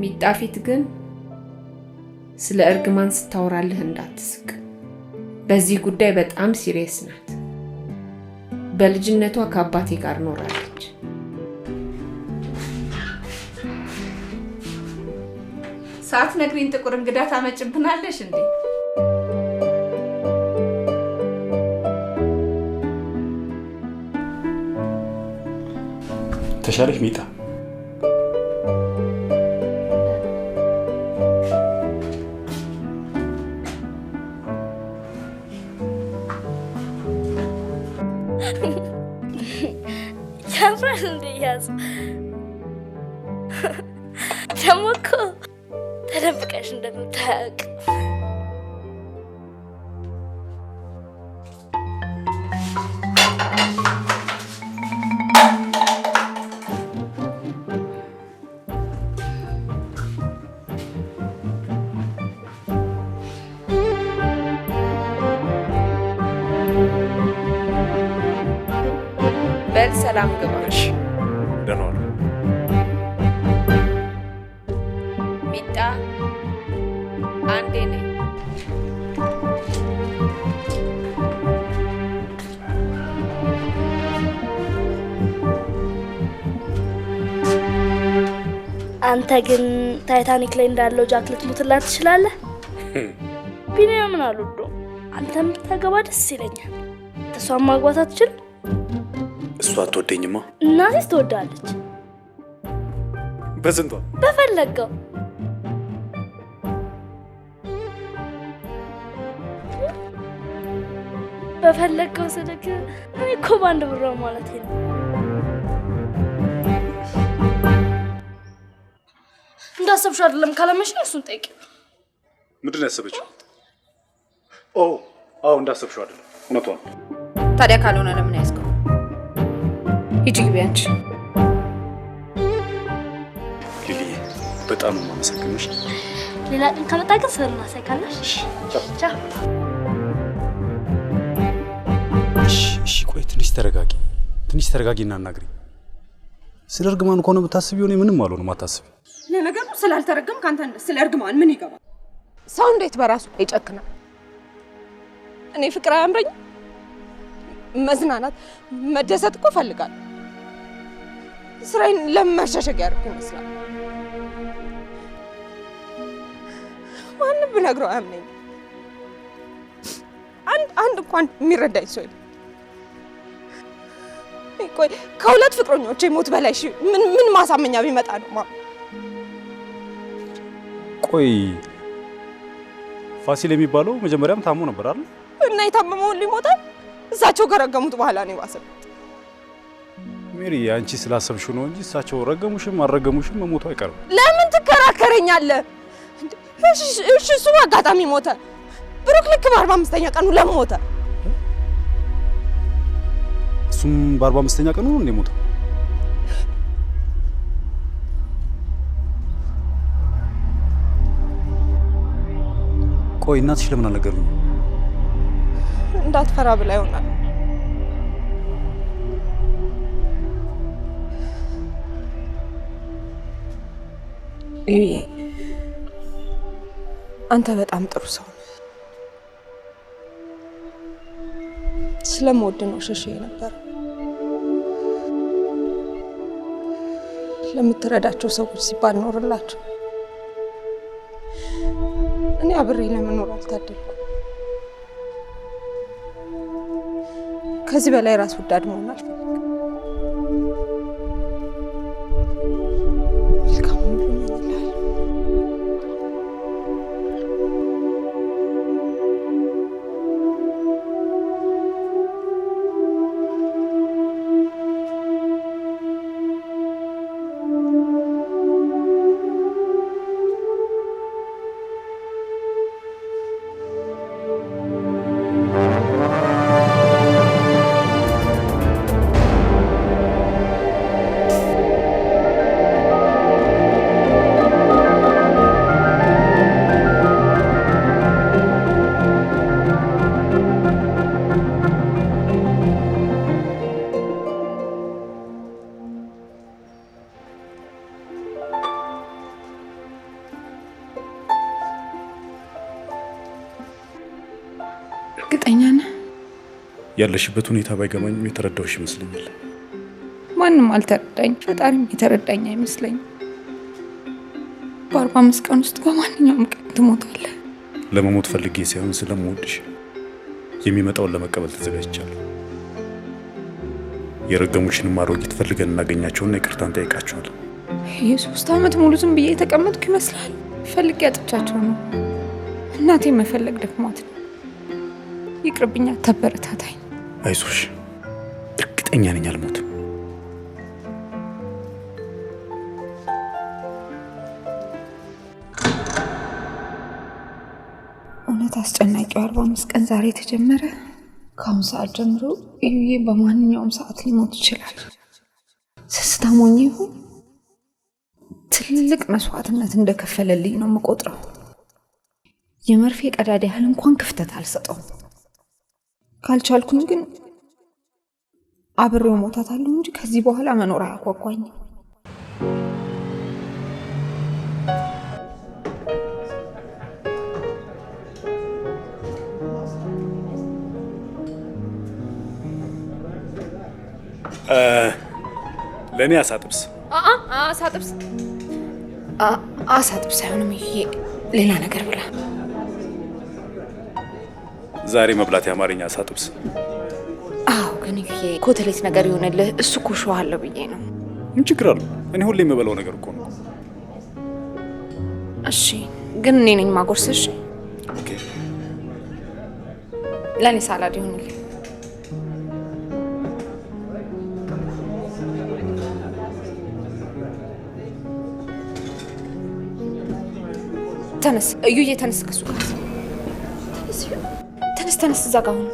ሚጣ ፊት ግን ስለ እርግማን ስታወራልህ እንዳትስቅ። በዚህ ጉዳይ በጣም ሲሪየስ ናት። በልጅነቷ ከአባቴ ጋር ኖራለች። ሳትነግሪኝ ጥቁር እንግዳ ታመጭብናለሽ እንዴ? ተሻለሽ ሚጣ? ያምራል እንዴ ያዝ? ደግሞ እኮ ተደብቀሽ እንደምታውቅ በሰላም ግባ። እሺ ደህና ዋሉ። ሚጣ አንዴ ነኝ። አንተ ግን ታይታኒክ ላይ እንዳለው ጃክ ልትሞትላት ትችላለህ። ቢኒያምን አልወዶ አንተም ብታገባ ደስ ይለኛል። እሷን ማግባት አትችልም? እሷ አትወደኝማ። እናቴስ ትወዳለች። በስንቷ? በፈለገው። በፈለገው ስልክ እኔ እኮ በአንድ ብሯ ማለት ነው። እንዳሰብሽው አይደለም። ካለመሽ እሱን ጠይቂ። ምንድን ነው ያሰበችው? አዎ እንዳሰብሽው አይደለም። እውነቷን። ታዲያ ካልሆነ ለምን ያዝከው? ሂጂ ግቢ አንቺ። ሊሊዬ በጣም ነው የማመሰግንሽ። ሌላ ቀን ከመጣ ግን ስር እናሳይካለሽ። ቻው። እሺ ቆይ ትንሽ ተረጋጊና አናግሪኝ። ስለ እርግማን ከሆነ ብታስቢው እኔ ምንም አልሆንም፣ አታስቢ። ለነገሩ ስላልተረገም ካንተ ስለ እርግማን ምን ይገባል? ሰው እንዴት በራሱ ይጨክናል? እኔ ፍቅር አያምረኝ? መዝናናት መደሰት እኮ እፈልጋለሁ። ስራዬን ለመሸሸግ ያደርኩ ይመስላል። ማንም ብነግረው አያምነኝ። አንድ እንኳን የሚረዳኝ ሰው የለም። ቆይ ከሁለት ፍቅረኞቼ ሞት በላይ ምን ማሳመኛ ቢመጣ ነው? ቆይ ፋሲል የሚባለው መጀመሪያም ታሞ ነበር አይደል? እና የታመመውን ሊሞታል እሳቸው ከረገሙት በኋላ ነው የባሰበት። ሜሪ አንቺ ስላሰብሽው ነው እንጂ እሳቸው ረገሙሽም አልረገሙሽም መሞቱ አይቀርም። ለምን ትከራከረኛለህ? እሺ እሱ አጋጣሚ ሞተ። ብሩክ ልክ በ45ኛ ቀኑ ለምን ሞተ? እሱም በ45ኛ ቀኑ ነው እንደ ሞተው። ቆይ እናትሽ ለምን አልነገሩኝ? እንዳትፈራ ብላ ይሆናል። ይሄ አንተ በጣም ጥሩ ሰው ነህ። ስለምወድ ነው ሸሼ ነበር። ለምትረዳቸው ሰዎች ሲባል ኖርላቸው። እኔ አብሬ ለመኖር አልታደልኩም። ከዚህ በላይ ራስ ወዳድ መሆን አልፈልግም። እርግጠኛ ነህ? ያለሽበት ሁኔታ ባይገባኝም የተረዳሁሽ ይመስለኛል። ማንም አልተረዳኝ፣ ፈጣሪም የተረዳኝ አይመስለኝም። በ45 ቀን ውስጥ በማንኛውም ቀን ትሞታለህ። ለመሞት ፈልጌ ሳይሆን ስለምወድሽ የሚመጣውን ለመቀበል ተዘጋጅቻለሁ። የረገሙሽንም አሮጊት ፈልገን እናገኛቸውና ይቅርታ እንጠይቃቸዋለን። የ3 ዓመት ሙሉ ዝም ብዬ የተቀመጥኩ ይመስላል? ፈልጌ አጥቻቸው ነው። እናቴ መፈለግ ደክሟት ነው። ይቅርብኛ፣ ተበረታታኝ። አይዞሽ፣ እርግጠኛ ነኝ አልሞትም። እውነት አስጨናቂው 45 ቀን ዛሬ ተጀመረ። ከአሁን ሰዓት ጀምሮ እዩዬ በማንኛውም ሰዓት ሊሞት ይችላል። ስስታሞኝ ይሁን ትልቅ መስዋዕትነት እንደከፈለልኝ ነው የምቆጥረው። የመርፌ ቀዳዳ ያህል እንኳን ክፍተት አልሰጠውም። ካልቻልኩኝ ግን አብሬው ሞታታለሁ እንጂ ከዚህ በኋላ መኖር አያጓጓኝም። ለኔ አሳጥብስ አሳጥብስ አይሆንም። ይሄ ሌላ ነገር ብላ። ዛሬ መብላት ያማርኛ አሳጥብስ። አዎ ግን ይሄ ኮተሌት ነገር ይሆነልህ። እሱ እኮ ሸዋለሁ ብዬ ነው። ምን ችግር አለው? እኔ ሁሌ የምበላው ነገር እኮ ነው። እሺ ግን እኔ ነኝ ማጎርስሽ። ኦኬ ለኔ ሳላድ ይሆንልህ። ተነስ እዩዬ፣ ተነስ ከሱ ጋር ተነስ እዛ ጋር ሁን።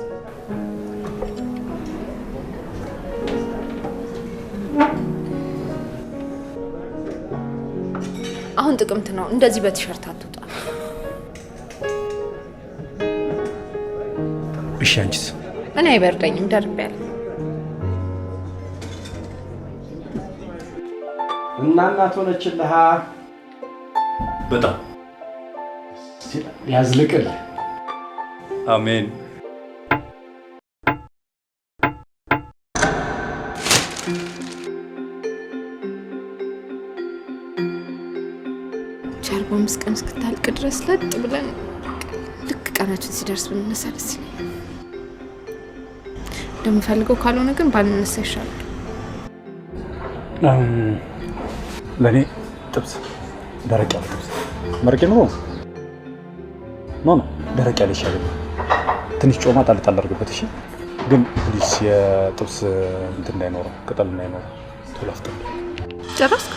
አሁን ጥቅምት ነው። እንደዚህ በቲሸርት አትውጣ። እሺ አንቺስ? እኔ አይበርደኝም፣ ደርቤያለሁ። እና እናት ሆነችልሃ። በጣም ያዝልቅል። አሜን። ቻርባ 5 ቀን እስክታልቅ ድረስ ለጥ ብለን ልክ ቀናችን ሲደርስ ብንነሳ ደስ ይለኛል። እንደምፈልገው ካልሆነ ግን ባንነሳ ይሻላል። ለኔ ጥብስ፣ ደረቅ ያለ ጥብስ። መረቄ ነው ኖ ደረቅ ያለ ይሻላል። ትንሽ ጮማ ጣል አድርግበት። እሺ ግን ፕሊስ የጥብስ እንትን እንዳይኖረው፣ ቅጠል እንዳይኖረው። ቶሎ አፍጥን። ጨረስክ?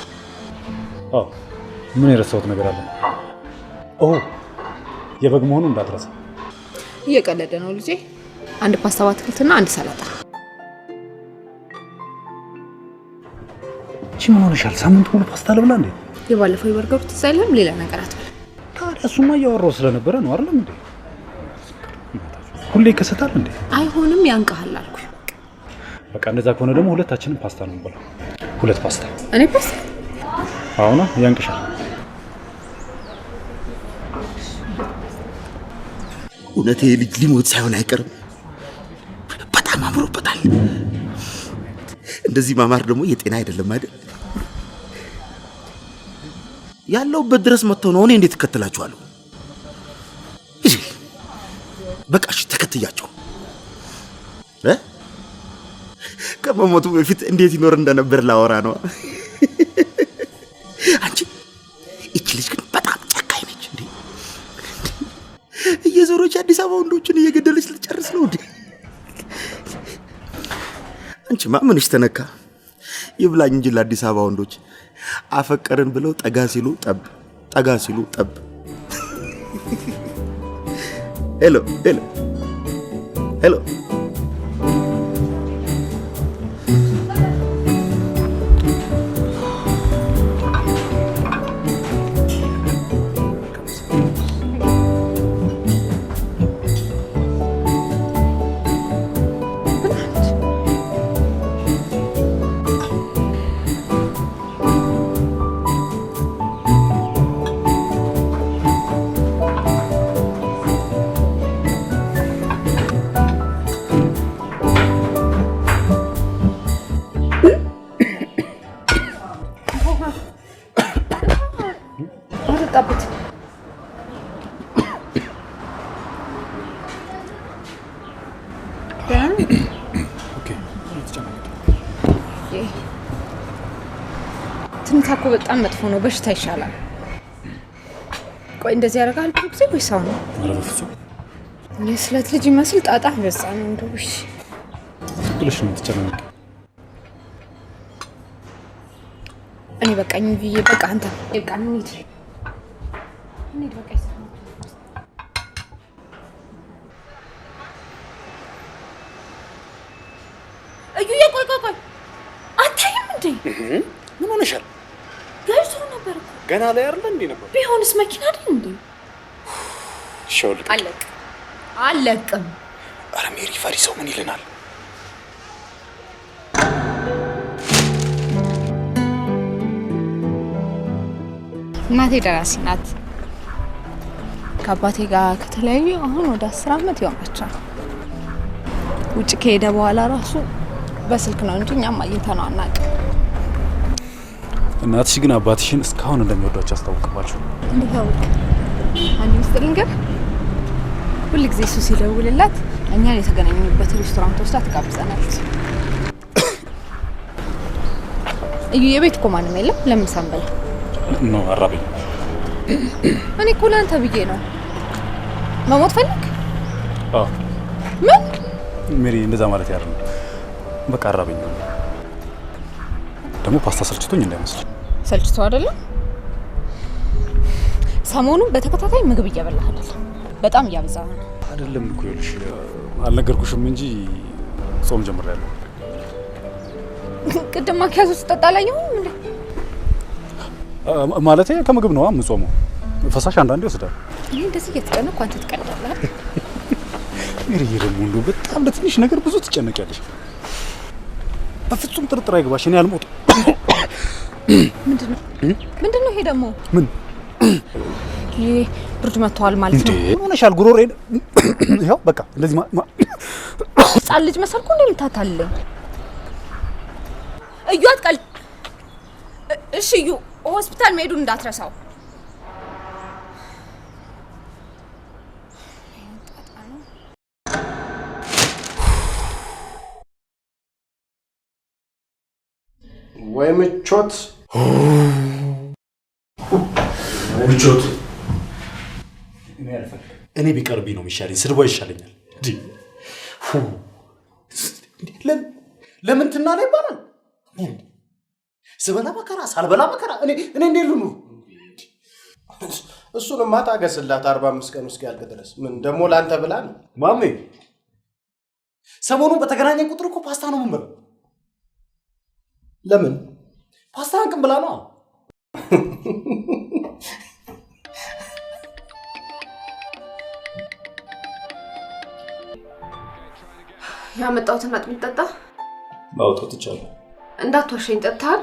አዎ። ምን የረሳሁት ነገር አለ? የበግ መሆኑ እንዳትረሳ። እየቀለደ ነው ልጄ። አንድ ፓስታ በአትክልትና አንድ ሰላጣ። እሺ ምን ሆነሻል? ሳምንት ሙሉ ፓስታ ልብላ እንዴ? የባለፈው የበርገሩ ትዝ አይልም? ሌላ ነገር አትበላ። ታዲያ እሱማ እያወራሁ ስለነበረ ነው አይደል እንዴ? ሁሌ ይከሰታል እንዴ? አይሆንም፣ ያንቀሃል አልኩኝ። በቃ እንደዛ ከሆነ ደግሞ ሁለታችንም ፓስታ ነው እንበላው። 2 ፓስታ። እኔ ፓስታ? አሁን ያንቅሻል። እውነቴ ልጅ ሊሞት ሳይሆን አይቀርም። በጣም አምሮበታል። እንደዚህ ማማር ደግሞ የጤና አይደለም አይደል? ያለውበት ድረስ መጥተው ነው። እኔ እንዴት እከተላችኋለሁ? በቃ እሺ ተከትያቸው። ከመሞቱ በፊት እንዴት ይኖር እንደነበር ላወራ ነው። አንቺ እቺ ልጅ ግን በጣም ጨካኝ ነች እንዴ! እየዞረች አዲስ አበባ ወንዶችን እየገደለች ልጨርስ ነው እንዴ? አንቺማ ምንሽ ተነካ? ይብላኝ እንጂ ለአዲስ አበባ ወንዶች አፈቀርን ብለው ጠጋ ሲሉ ጠብ፣ ጠጋ ሲሉ ጠብ። ሄሎ ሄሎ ሄሎ ትንታኮ በጣም መጥፎ ነው። በሽታ ይሻላል። ቆይ እንደዚህ ያደርጋል ብዙ ጊዜ ወይ ሰው ነው? ኧረ በፍፁም የስለት ልጅ ይመስል ጣጣ በዛ ነው እንደው። እሺ ብለሽ ነው የምትጨናነቂ? እኔ በቃኝ ብዬ በቃ አንተ በቃ እንሂድ በቃ ይሰማል። እዩዬ ቆይ አታይም እንዴ? ምን ሆነሻል? ገጭቶ ነበር እኮ ገና ላይ አይደል እንዴ ነበር? ቢሆንስ መኪና አይደል እንዴ? ሻውልቅ አለቅም። ኧረ ሜሪ ፈሪ ሰው ምን ይለናል? እናቴ ደራሲ ናት። ከአባቴ ጋር ከተለያዩ አሁን ወደ 10 ዓመት ይሆናቸዋል። ውጭ ከሄደ በኋላ ራሱ በስልክ ነው እንጂ እኛም አግኝተነው አናውቅም። እናትሽ ግን አባትሽን እስካሁን እንደሚወዷቸው አስታውቅባቸው። እንዴት አወቅ? አንድ ምስጢር ልንገር። ሁል ጊዜ እሱ ሲደውልላት እኛን የተገናኘንበት ሬስቶራንት ወስዳ ትጋብዘናለች። እዩ የቤት እኮ ማንም የለም። ለምን ሳንበላ ነው? አራበኝ። እኔ እኮ ለአንተ ብዬ ነው። መሞት ፈልግ? አዎ። ምን ሜሪ፣ እንደዛ ማለት ያለው በቃ አራበኝ። ደግሞ ፓስታ ሰልችቶኝ እንዳይመስል። ሰልችቶ አይደለም። ሰሞኑን በተከታታይ ምግብ እየበላህ አይደለም? በጣም እያበዛህ ነው። አይደለም እኮ ይኸውልሽ፣ አልነገርኩሽም እንጂ ጾም ጀምሬያለሁ። ቅድም ማኪያቶ ስጠጣ አላየሁም እንዴ? ማለቴ ከምግብ ነው የምጾመው። ፈሳሽ አንዳንዴ ይወስዳል። እኔ እንደዚህ እየተጨነቅኩ አንተ ትቀልዳለህ። ሜሪ ደግሞ እንደው በጣም ለትንሽ ነገር ብዙ ትጨነቂያለሽ። በፍጹም ጥርጥር አይገባሽ፣ እኔ አልሞትም። ምንድነው ይሄ ደግሞ? ምን ይሄ ብርድ መጥቷል ማለት ነው? ምን ሆነሻል? ጉሮሬን ይኸው በቃ እንደዚህ ህጻን ልጅ መሰልኩ እንዴ የምታታልለኝ? እዩ አትቀልድ። እሺ እዩ፣ ሆስፒታል መሄዱን እንዳትረሳው። ወይ ምቾት ምቾት። እኔ ቢቀርብኝ ነው የሚሻለኝ፣ ስድቧ ይሻለኛል። ለምን ትናለ ይባላል? ስበላ መከራ ሳልበላ መከራ። እኔ እንዴት ልኑር? እሱንማ ታገስላት 45 ቀን እስኪያልቅ ድረስ። ምን ደግሞ ላንተ ብላ ነው? ማሜ ሰሞኑን በተገናኘን ቁጥር እኮ ፓስታ ነው የምንበላው። ለምን? ፓስታ አንቅም ብላ ነው። ያመጣሁትን አጥሚት ጠጣ። አውጣው ትቻለህ። እንዳትዋሸኝ ጠጥተሃል?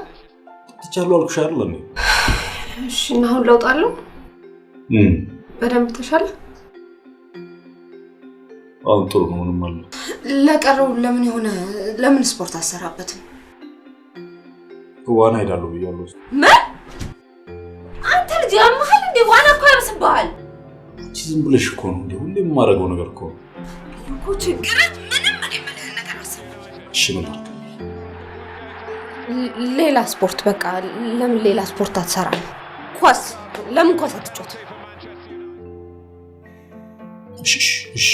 ትቻለህ አልኩሽ አይደል እንዴ? እሺ እና አሁን ለውጥ አለው? በደንብ ተሻለ? አሁን ጥሩ ነው። ምንም አለ። ለቀረው ለምን ስፖርት አሰራበትም? ዋና ሄዳለሁ ብያለሁ። ምን? አንተ ልጅ ያመሃል እንዴ? ዋና እኮ ያርስብሃል። ዝም ብለሽ እኮ ነው እንዴ? ሁሌ የማደርገው ነገር እኮ ነው እኮ። ችግር ምንም የምልህ ነገር አሰብ። እሺ ምን ላድርግ? ሌላ ስፖርት በቃ። ለምን ሌላ ስፖርት አትሰራም? ኳስ ለምን ኳስ አትጫወት? እሺ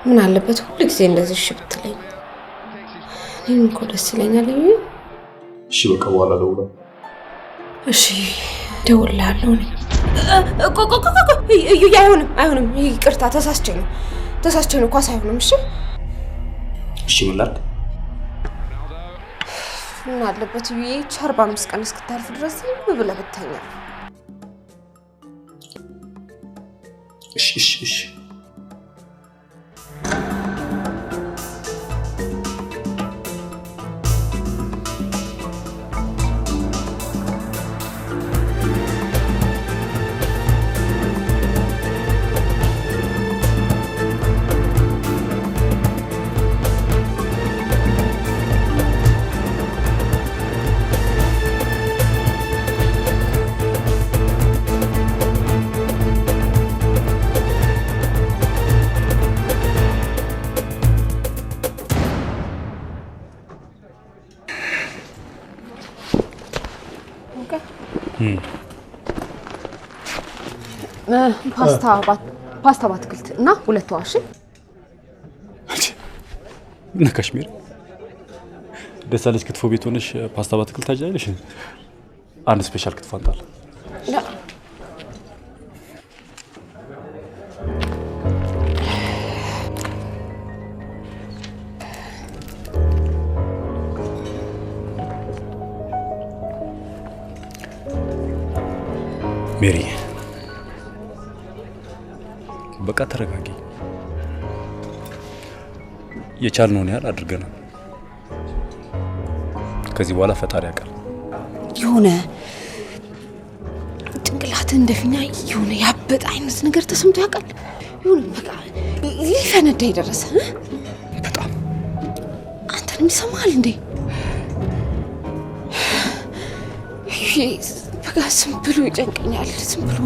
ምን አለበት ሁሉ ጊዜ እንደዚህ እሺ ብትለኝ? እኔም እኮ ደስ ይለኛል። እሺ በቃ በኋላ ደውላለሁ። እሺ ደውላለሁ። እዩ አይሆንም። ይቅርታ ተሳስቼ ነው። ኳስ አይሆንም። እሺ ምን ላድርግ? ምን አለበት እዩ 45 ቀን እስክታልፍ ድረስ ዝም ብለህ ብትተኛ? እሺ ፓስታ በአትክልት እና 2 ዋሽ እና ካሽሚር ደሳለች ክትፎ ቤት ሆነሽ ፓስታ በአትክልት ታጃለሽ። አንድ ስፔሻል ክትፎ አንጣል። ሜሪ በቃ ተረጋጊ። የቻልነውን ያህል አድርገናል። ከዚህ በኋላ ፈጣሪ ያውቃል። ጣት እንደፊኛ የሆነ ያበጠ አይነት ነገር ተሰምቶ ያውቃል? ይሁን በቃ ሊፈነዳ የደረሰ በጣም አንተንም ይሰማል እንዴ? በቃ ዝም ብሎ ይጨንቀኛል። ዝም ብሎ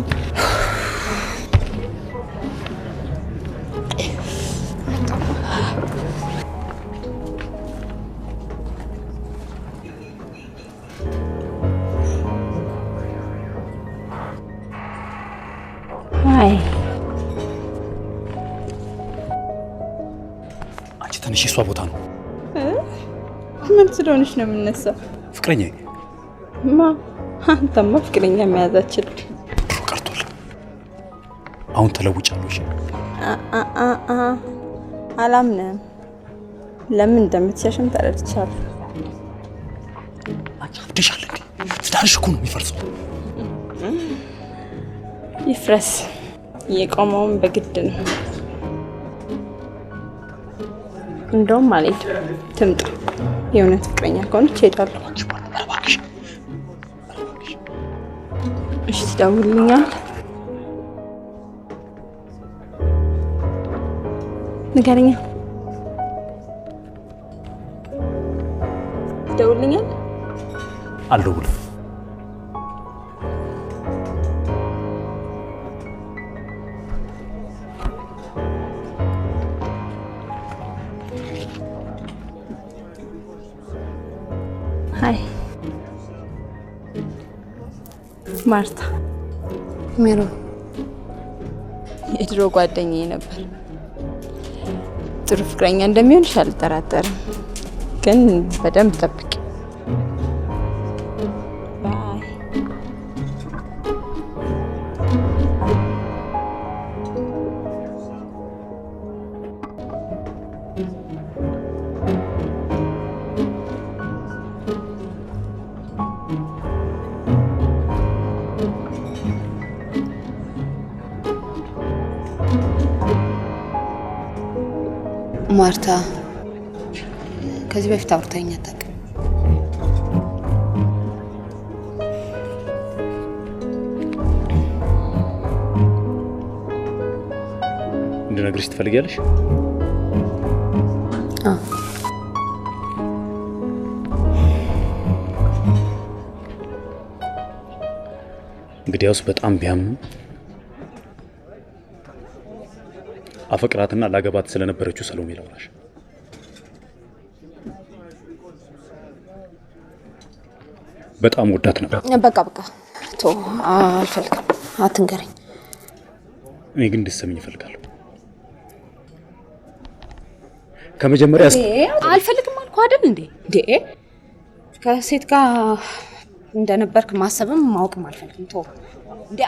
አይ አንቺ ትንሽ የሷ ቦታ ነው። ምን ስለሆነች ነው የምነሳው? ፍቅረኛ ማ አንተማ ፍቅረኛ መያዛችን ቀርቷል። አሁን ተለውጫለሽ። አላምንም። ለምን እንደምትሸሽም ተረድቻለሁ። አንቺ አብደሻል እንዴ? ትዳርሽ እኮ ነው የሚፈርሰው። ይፍረስ። የቆመውን በግድ ነው። እንደውም አልሄድም። ትምጣ። የእውነት ፍቅረኛ ከሆነች እሄዳለሁ። እሺ ትደውልልኛል? ንገረኛ። ትደውልልኛል? አልደውልም። ሃይ ማርታ። ሜሮን የድሮ ጓደኛዬ ነበር። ጥሩ ፍቅረኛ እንደሚሆንሽ አልጠራጠርም፣ ግን በደንብ ጠብቂ። ባይ። ማርታ ከዚህ በፊት አውርታኝ አታውቅም። እንድነግርሽ ትፈልጊያለሽ? እንግዲያውስ በጣም ቢያምኑ አፈቅራትና ላገባት ስለነበረችው ሰሎሜ ላውራሽ። በጣም ወዳት ነበር። በቃ ቶ አልፈልግም፣ አትንገረኝ። እኔ ግን እንድትሰሚኝ እፈልጋለሁ። ከመጀመሪያ አልፈልግም አልኩ አይደል እንዴ? ከሴት ጋር እንደነበርክ ማሰብም ማወቅም አልፈልግም። ቶ እንዴ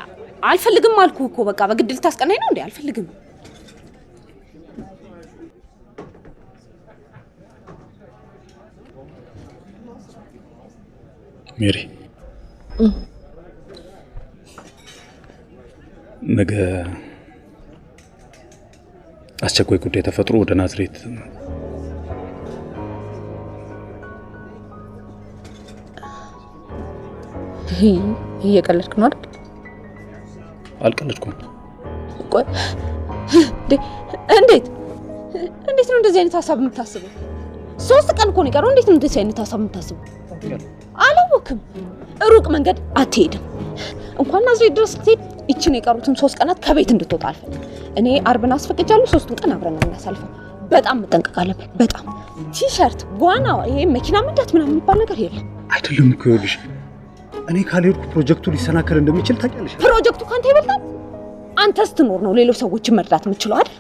አልፈልግም አልኩ እኮ። በቃ በግድ ልታስቀናኝ ነው እንዴ? አልፈልግም። ሜሪ፣ ነገ አስቸኳይ ጉዳይ ተፈጥሮ ወደ ናዝሬት እየቀለድክ ነው አይደል? አልቀለድኩም። ቆይ እንዴት ነው እንደዚህ አይነት ሀሳብ የምታስበው? 3 ቀን እኮ ነው የቀረው። እንዴት ነው እንደዚህ አይነት ሀሳብ የምታስበው? አላወቅም። ሩቅ መንገድ አትሄድም። እንኳን ናዝሬት ድረስ ስትሄድ ይችን የቀሩትን 3 ቀናት ከቤት እንድትወጣ አልፈልግም። እኔ አርብን አስፈቅጃለሁ። 3ቱን ቀን አብረን ነው የምናሳልፈው። በጣም መጠንቀቅ አለብን። በጣም ቲሸርት፣ ዋና፣ ይሄ መኪና መንዳት ምናምን የሚባል ነገር የለም። አይደለም እኮ ይኸውልሽ፣ እኔ ካልሄድኩ ፕሮጀክቱ ሊሰናከል እንደሚችል ታውቂያለሽ። ፕሮጀክቱ ካንተ ይበልጣል። አንተ ስትኖር ነው ሌሎች ሰዎችን መርዳት የምችለው አይደል?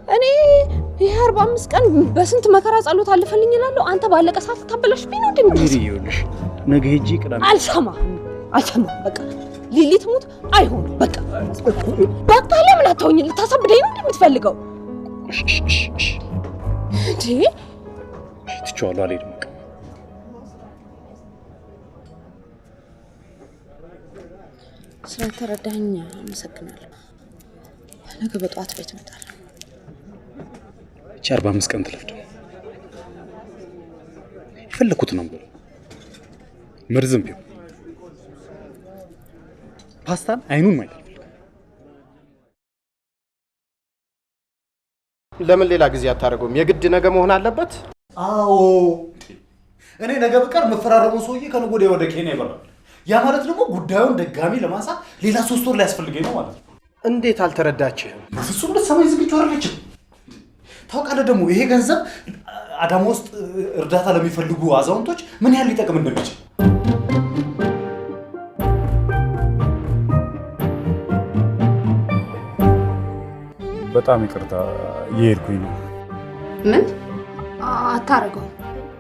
እኔ ይሄ 45 ቀን በስንት መከራ ጸሎት አልፈልኝ እላለሁ። አንተ ባለቀ ሰዓት ታበላሽብኝ ነው እንዴ? ይኸውልሽ ነገ ሄጂ ቅዳሜ አልሰማ በቃ ሊሊት ሙት አይሆንም። በቃ ለምን አታውኝ? ልታሳብደኝ ነው የምትፈልገው እንዴ? ትቼዋለሁ፣ አልሄድም። ስለተረዳኸኝ አመሰግናለሁ። ነገ በጠዋት ቤት እመጣለሁ። እቺ 45 ቀን ትለፍድ። የፈለኩት ነው ብሎ መርዝም ቢሆን ፓስታን አይኑን ማየት አልፈልግም። ለምን ሌላ ጊዜ አታደርገውም? የግድ ነገ መሆን አለበት? አዎ እኔ ነገ በቀር መፈራረመው ሰውዬ ከነገ ወዲያ ወደ ኬንያ ይበራል። ያ ማለት ደግሞ ጉዳዩን ድጋሚ ለማንሳት ሌላ 3 ወር ሊያስፈልገኝ ነው ማለት ነው። እንዴት አልተረዳችህም? በፍጹም ልትሰማኝ ዝግጁ አይደለችም። ታውቃለህ ደግሞ ይሄ ገንዘብ አዳማ ውስጥ እርዳታ ለሚፈልጉ አዛውንቶች ምን ያህል ሊጠቅም እንደሚችል። በጣም ይቅርታ እየሄድኩኝ ነው። ምን አታረገው?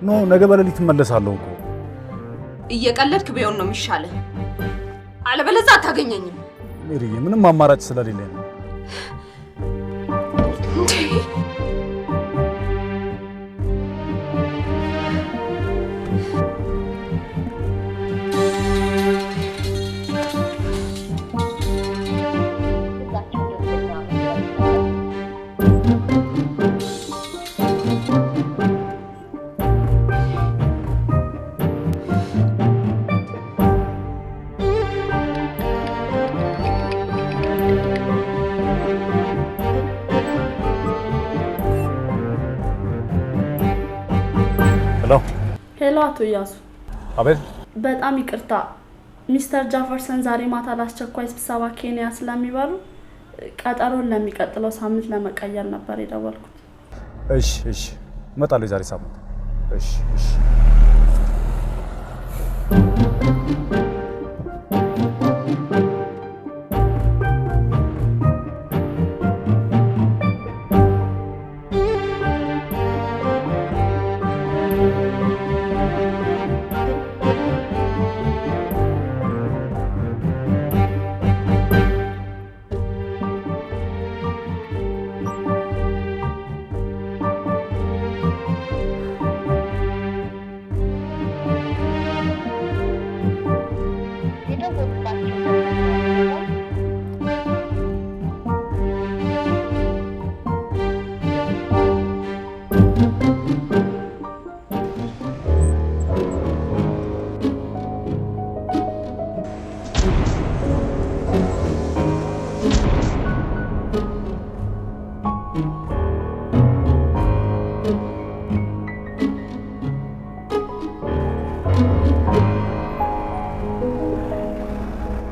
ኖ ነገ በሌሊት እመለሳለሁ እኮ። እየቀለድክ ቢሆን ነው የሚሻለው፣ አለበለዚያ አታገኘኝም። ሜሪዬ ምንም አማራጭ ስለሌለኝ ነው። ሄሎ አቶ እያሱ። አቤት። በጣም ይቅርታ ሚስተር ጃፈርሰን ዛሬ ማታ ለአስቸኳይ ስብሰባ ኬንያ ስለሚበሩ ቀጠሮን ለሚቀጥለው ሳምንት ለመቀየር ነበር የደወልኩት። እሺ እሺ እመጣለሁ የዛሬ ሳምንት። እሺ እሺ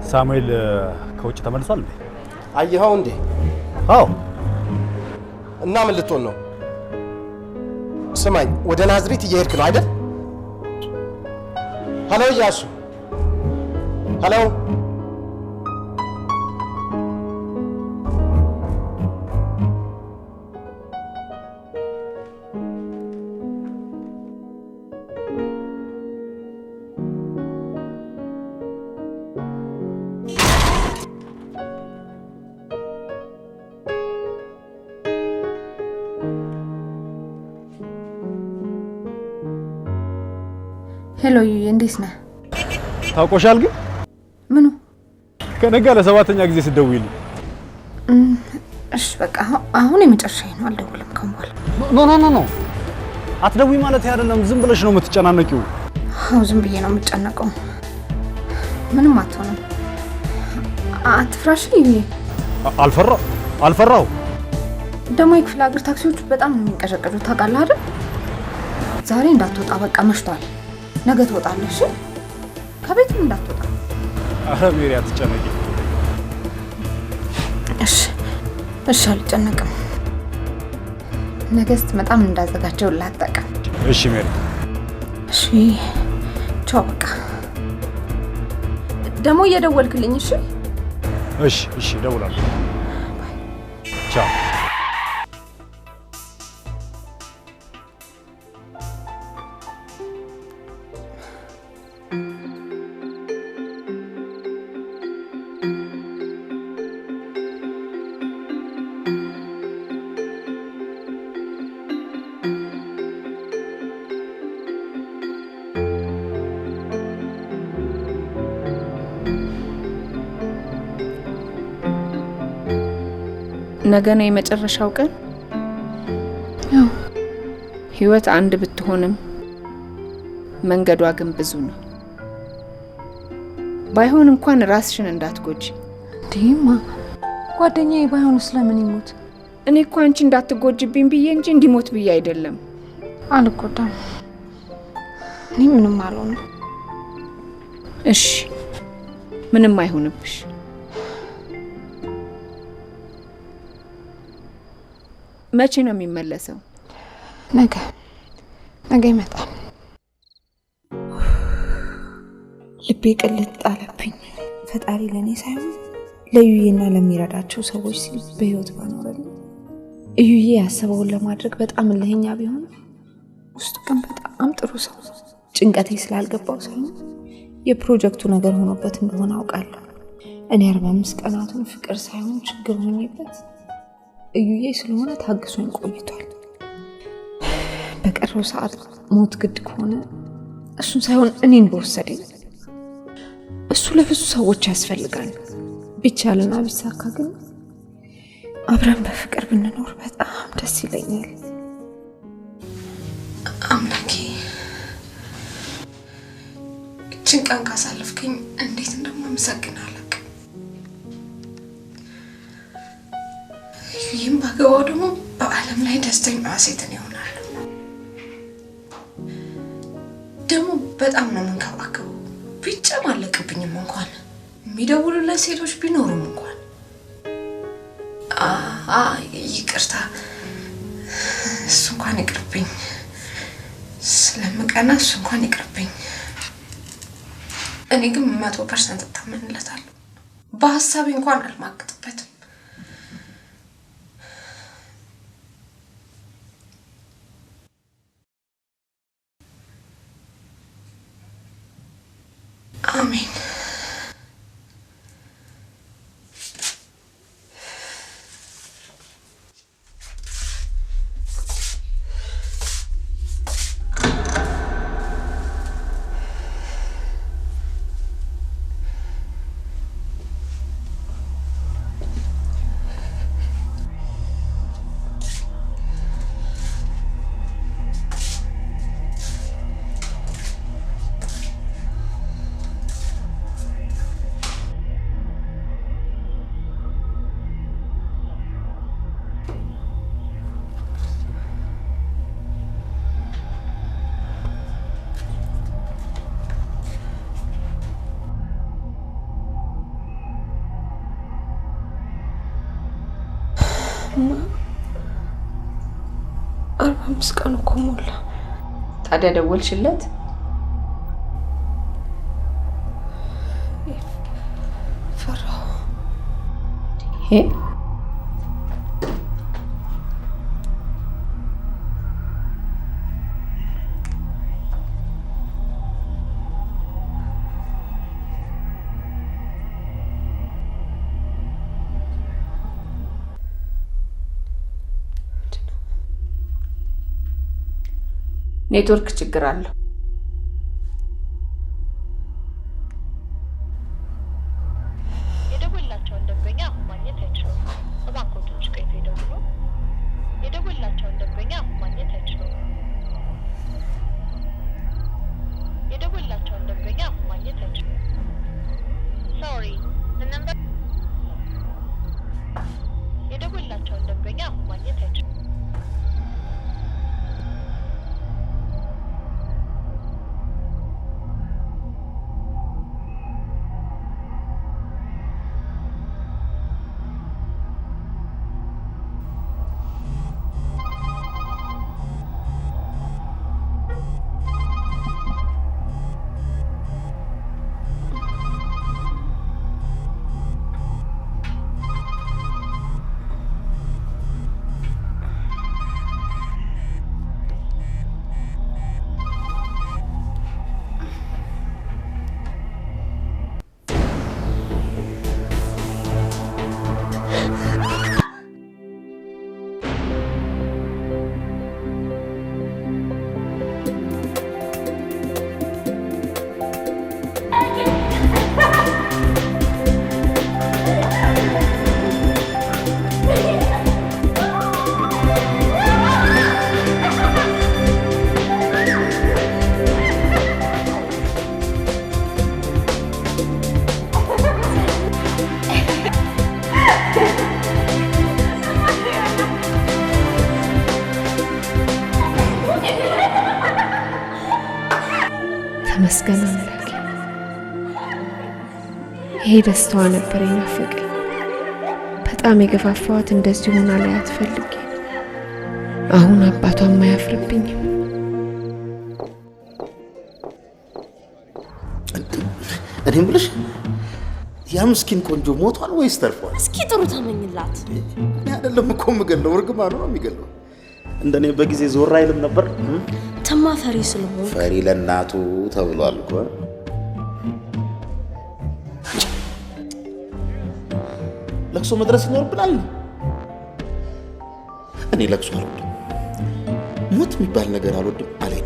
ሳሙኤል ከውጭ ተመልሷል እንዴ? አየኸው እንዴ? አዎ። እና ምን ልትሆን ነው? ስማኝ፣ ወደ ናዝሬት እየሄድክ ነው አይደል? ሄሎ እያሱ፣ ሄሎ። ሄሎ ዩዬ፣ እንዴት ነህ? ታውቆሻል ግን? ምኑ? ከነጋ ለ7ኛ ጊዜ ስትደውይልኝ። እሺ በቃ አሁን የመጨረሻዬ ነው፣ አልደውልም ከአሁን በኋላ። ኖ ኖ ኖ ኖ፣ አትደውይ ማለት አይደለም። ዝም ብለሽ ነው የምትጨናነቂው። አዎ ዝም ብዬ ነው የምጨነቀው። ምንም አትሆንም። አትፍራሽ ዩዬ። አልፈራው። ደግሞ የክፍለ ሀገር ታክሲዎች በጣም ነው የሚንቀዠቀዡት ታውቃለህ አይደል? ዛሬ እንዳትወጣ በቃ መሽቷል። ነገ ትወጣለሽ። ከቤትም እንዳትወጣ። አረ ሜሪ አትጨነቂ። እሺ አልጨነቅም። ነገ ስትመጣም እንዳዘጋጀው ላጠቀም። እሺ ሜሪ። እሺ ቻው። በቃ ደግሞ እየደወልክልኝ። እሺ እሺ እደውላለሁ። ቻው። ነገ ነው የመጨረሻው ቀን። ህይወት አንድ ብትሆንም መንገዷ ግን ብዙ ነው። ባይሆን እንኳን ራስሽን እንዳትጎጂ። ዲማ ጓደኛዬ ባይሆን ስለምን ይሞት? እኔ እኮ አንቺ እንዳትጎጂብኝ ብዬ እንጂ እንዲሞት ብዬ አይደለም። አልጎዳም። እኔ ምንም አልሆንም። እሺ ምንም አይሆንብሽ። መቼ ነው የሚመለሰው? ነገ ይመጣል። ልቤ ቅልጥ ጣለብኝ። ፈጣሪ ለኔ ሳይሆን ለዩዬና ለሚረዳቸው ሰዎች ሲል በህይወት ባኖረኝ። እዩዬ ያሰበውን ለማድረግ በጣም እልህኛ ቢሆን ውስጡ ግን በጣም ጥሩ ሰው። ጭንቀቴ ስላልገባው ሳይሆን የፕሮጀክቱ ነገር ሆኖበት እንደሆነ አውቃለሁ። እኔ 45 ቀናቱን ፍቅር ሳይሆን ችግር ሆኜበት እዩዬ ስለሆነ ታግሶኝ ቆይቷል። በቀረው ሰዓት ሞት ግድ ከሆነ እሱን ሳይሆን እኔን በወሰደኝ። እሱ ለብዙ ሰዎች ያስፈልጋል። ቢቻልና ቢሳካ ግን አብረን በፍቅር ብንኖር በጣም ደስ ይለኛል። አምላኬ እችን ቀን ካሳለፍከኝ እንዴት እንደማመሰግን አላውቅም። ይህም ባገባው ደግሞ በዓለም ላይ ደስተኛ ሴትን ይሆናል። ደግሞ በጣም ነው የምንከባከበው። ቢጨማለቅብኝም እንኳን የሚደውሉለት ሴቶች ቢኖሩም እንኳን ይቅርታ እሱ እንኳን ይቅርብኝ። ስለምቀና እሱ እንኳን ይቅርብኝ። እኔ ግን 100% እታመንለታለሁ። በሀሳቤ እንኳን አልማቅጥበትም። አሜን። ምስጋና እኮ ሞላ። ታዲያ ደወልሽለት? ፈራሁ። ኔትወርክ ችግር አለው። የደወላቸውን ደንበኛ አሁን ማግኘት አይችሉም። እባክዎ ትንሽ ቆይቶ ይደውሉ። የደወላቸውን ደንበኛ አሁን ማግኘት አይችሉም። የደወላቸውን ደንበኛ አሁን ማግኘት አይችሉም። ሶሪ the number የደወላቸውን ደንበኛ አሁን ማግኘት አይችሉም። ተመስገን አምላኬ። ይሄ ደስታዋ ነበር የናፈቀኝ። በጣም የገፋፋዋት እንደዚህ ሆና ላይ አትፈልጊ። አሁን አባቷም አያፍርብኝም። እኔ የምልሽ ያ ምስኪን ቆንጆ ሞቷል ወይስ ተርፏል? እስኪ ጥሩ ተመኝላት። እኔ አይደለም እኮ የምገለው፣ እርግማኑ ነው የሚገለው። እንደኔ በጊዜ ዞር አይልም ነበር። ተማ ፈሪ ስለሆነ ፈሪ ለእናቱ ተብሏል እኮ። ለቅሶ መድረስ ይኖርብናል። እኔ ለቅሶ አልወድም፣ ሞት የሚባል ነገር አልወድም አለኝ።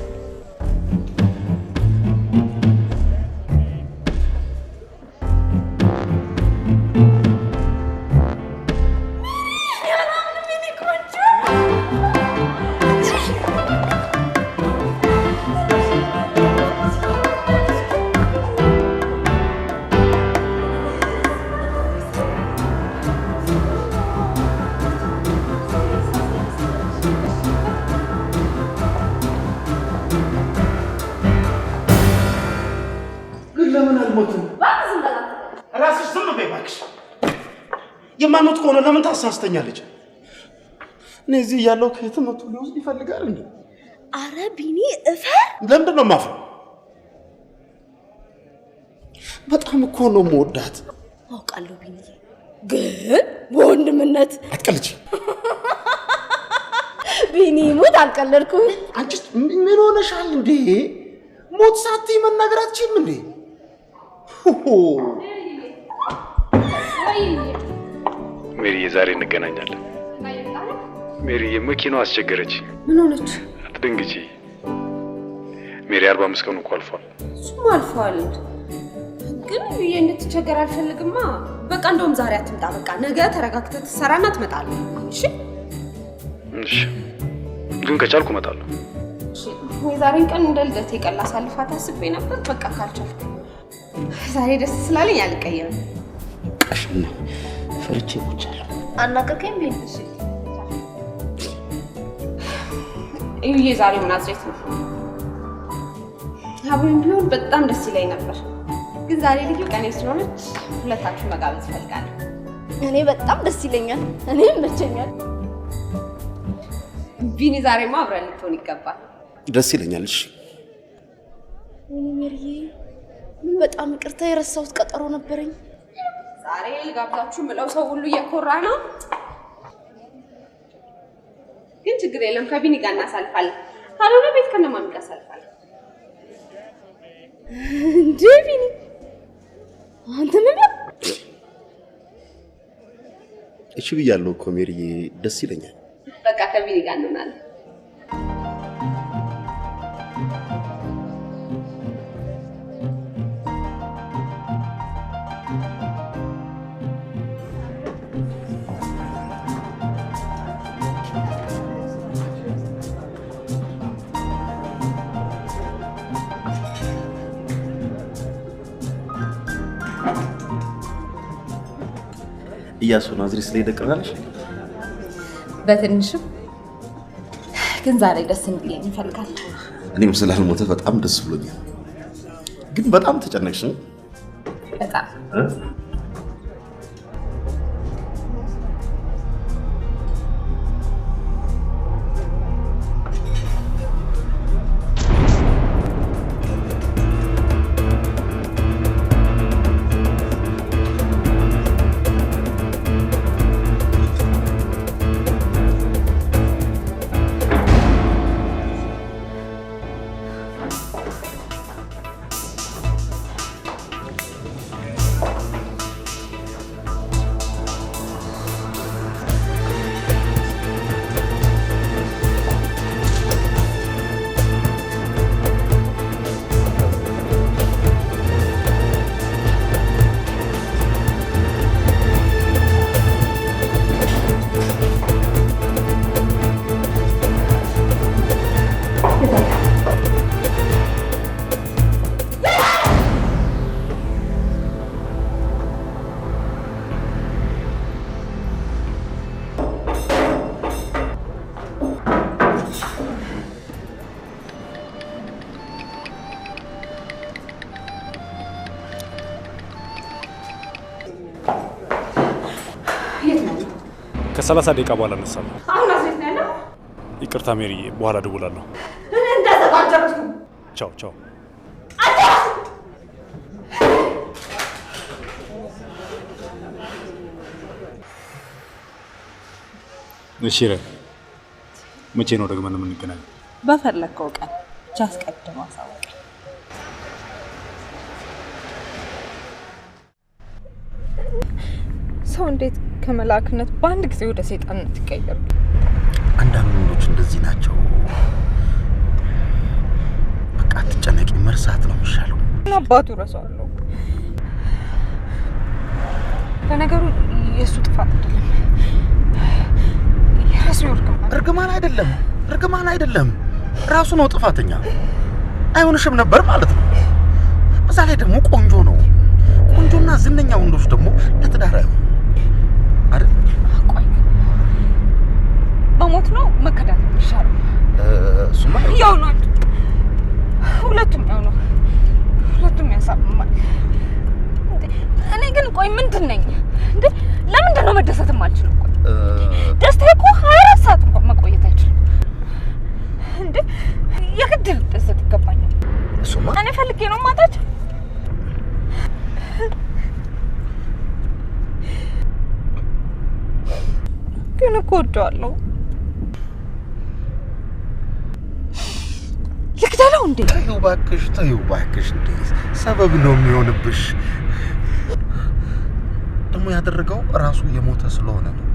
ራስሽ ዝም በይ እባክሽ። የማንሞት ከሆነ ለምን ታሳስተኛለች? እኔ እዚህ እያለሁ ከየትም መጥቶ ሊወስድ ይፈልጋል እንዴ? አረ ቢኒ እፈር። ለምንድን ነው የማፍረው? በጣም እኮ ነው የምወዳት። አውቃለሁ ቢኒ፣ ግን በወንድምነት አትቀልጂ። ቢኒ ሞት አልቀለድኩም። አንቺ ምን ሆነሻል እንዴ? ሞት ሳትይ መናገር አትችይም እንዴ? ሜሪዬ ዛሬ እንገናኛለን። ሜሪዬ መኪናው አስቸገረች። ምን ሆነች? አትደንግጪ ሜሪ። 45 ቀኑ እኮ አልፏል። እሱም አልፏል፣ ግን ብዬ እንድትቸገር አልፈልግማ። በቃ እንደውም ዛሬ አትምጣ። በቃ ነገ ተረጋግተህ ትሰራና ትመጣለህ። እሺ እሺ፣ ግን ከቻልኩ እመጣለሁ። እሺ። የዛሬን ቀን እንደ ልደቴ ቀን ላሳልፋት አስቤ ነበር። በቃ ካልቻልኩ ዛሬ ደስ ስላለኝ አልቀየም። ቀሽና ፈርቼ ሞቻለሁ። አናቀቀኝ ቢኒ። እሺ እዩዬ፣ ዛሬ ምናዝሬት ነው። አብሮኝ ቢሆን በጣም ደስ ይለኝ ነበር፣ ግን ዛሬ ልዩ ቀኔ ስለሆነች ሁለታችሁ መጋበዝ እፈልጋለሁ። እኔ በጣም ደስ ይለኛል። እኔ ይመቸኛል። ቢኒ፣ ዛሬማ አብረን ልትሆን ይገባል። ደስ ይለኛል። እሺ እኔ ሜሪዬ፣ ምን በጣም ይቅርታ፣ የረሳሁት ቀጠሮ ነበረኝ። ዛሬ ልጋብዛችሁ ምለው ሰው ሁሉ እየኮራ ነው፣ ግን ችግር የለም። ከቢኒ ጋር እናሳልፋለን። ካልሆነ ቤት ከነማሚ ጋር አሳልፋለሁ። እንዴ ቢኒ፣ አንተ ምን እሺ ብያለሁ እኮ ሜሪዬ፣ ደስ ይለኛል። በቃ ከቢኒ ጋር እንሆናለን። እያሱ ናዝሬት ላይ ደቀናለሽ? በትንሽም ግን ዛሬ ደስ እንዲለኝ እፈልጋለሁ። እኔም ስላልሞተ በጣም ደስ ብሎኛል። ግን በጣም ተጨነቅሽ ነው? በጣም ከ30 ደቂቃ በኋላ እነሳለሁ። አሁን አስቤት ነው ያለው። ይቅርታ ሜሪዬ፣ በኋላ እደውላለሁ። እንደተባጀረቱ ቻው ቻው። እሺ መቼ ነው ደግመን የምንገናኘው? በፈለከው ቀን ብቻ አስቀድመው አሳውቅ። ሰው እንዴት ከመላክነት በአንድ ጊዜ ወደ ሰይጣንነት ይቀየራል? አንዳንድ ወንዶች እንደዚህ ናቸው። በቃ አትጨነቂ፣ መርሳት ነው የሚሻለው። አባቱ ረሳዋለሁ። ለነገሩ የእሱ ጥፋት አይደለም፣ የራሱ እርግማን አይደለም፣ ራሱ ነው ጥፋተኛ። አይሆንሽም ነበር ማለት ነው። በዛ ላይ ደግሞ ቆንጆ ነው። ቆንጆና ዝነኛ ወንዶች ደግሞ ለትዳር አይሆን አይደል? ቆይ መሞት ነው መከዳት ነው የሚሻለው? እሱማ ያው ነው፣ ሁለቱም ያው ነው፣ ሁለቱም ያሳምማል። እኔ ግን ቆይ ምንድን ነኝ እንዴ? ለምንድን ነው መደሰት የማልችለው? ቆይ ደስታ እኮ 24 ሰዓት እንኳን መቆየት አይችልም እንዴ? የግድ ልደሰት ይገባኛል። እሱማ እኔ ፈልጌ ነው ማታቸው። ግን እኮ ወደዋለሁ። ልግደለው እንዴ? ተይው እባክሽ እንዴ! ሰበብ ነው የሚሆንብሽ። ደግሞ ያደረገው ራሱ የሞተ ስለሆነ ነው።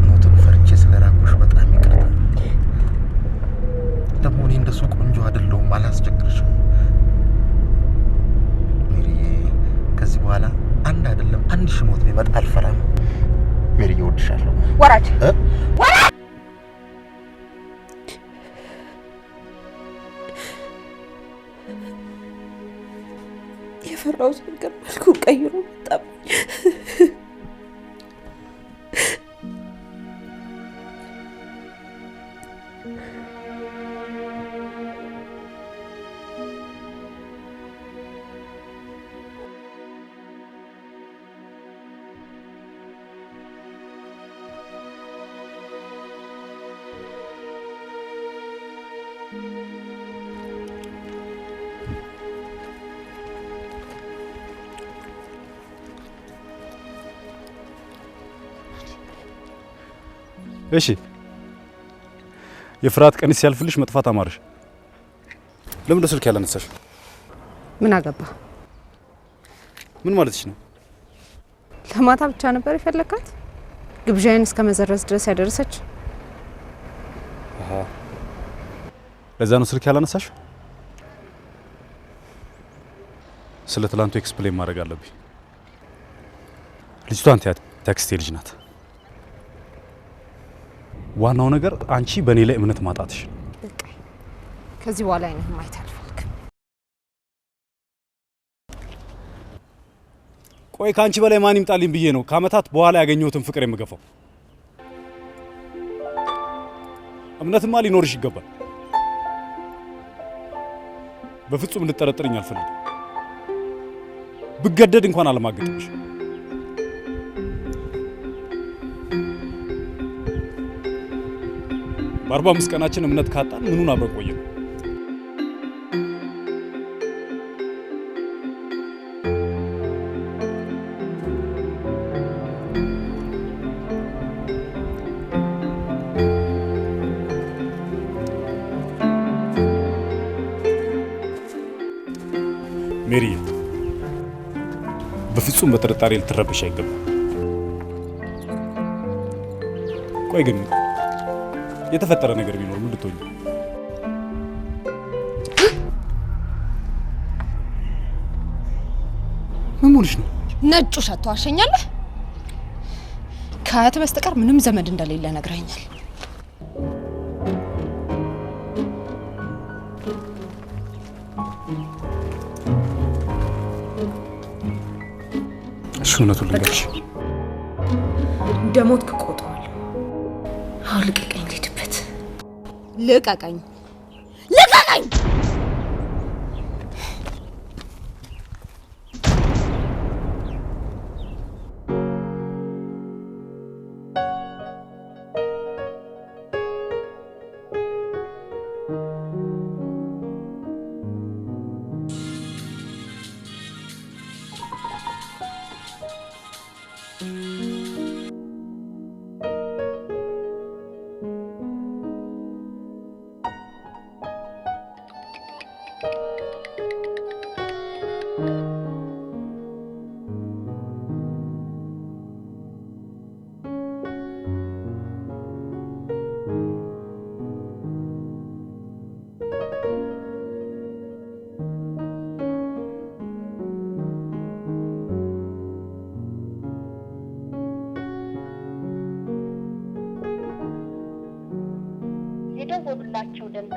ሞትን ፈርቼ ስለራኩሽ በጣም ይቅርታ። ደግሞ እኔ እንደሱ ቆንጆ አይደለሁም፣ አላስቸግርሽም። ሜሪዬ፣ ከዚህ በኋላ አንድ አይደለም 1000 ሞት ቢመጣ አልፈራም። ሜሪዬ፣ እወድሻለሁ። ወራጅ የፈራሁት ነገር መልኩ ቀይሮ መጣብኝ። እሺ የፍርሃት ቀን ሲያልፍልሽ መጥፋት አማረሽ። ለምን ስልክ ያላነሳሽ? ምን አገባ? ምን ማለትሽ ነው? ለማታ ብቻ ነበር የፈለካት? ግብዣዬን እስከ መዘረዝ ድረስ ያደረሰች? አሃ፣ ለዛ ነው ስልክ ያላነሳሽ? ስለ ትላንቱ ኤክስፕሌን ማድረግ አለብኝ። ልጅቷን ታክስቴ ልጅ ናት። ዋናው ነገር አንቺ በእኔ ላይ እምነት ማጣትሽ። በቃ ከዚህ በኋላ አይነህ ማየት አልፈልግም። ቆይ ከአንቺ በላይ ማን ይምጣልኝ ብዬ ነው ከአመታት በኋላ ያገኘሁትን ፍቅር የምገፋው? እምነትማ ሊኖርሽ ይገባል። በፍጹም እንድጠረጥርኝ አልፈልግም። ብገደድ እንኳን አለማገጥሽ። በ45 ቀናችን እምነት ካጣን ምኑን አብረን ቆየን? ሜሪ፣ በፍጹም በጥርጣሬ ልትረብሽ አይገባም። ቆይ ግን የተፈጠረ ነገር ቢኖር ምን ልትሆኚ? ምን ሆነሽ ነው? ነጩ ሸቶ አሸኛለህ። ከአያት በስተቀር ምንም ዘመድ እንደሌለ ነግረኛል። እሺ፣ እውነቱን ልንገርሽ፣ እንደሞትክ ቆጥረዋለሁ። አሁን ልቀቀኝ፣ ልሂድበት። ልቀቀኝ፣ ልቀቀኝ!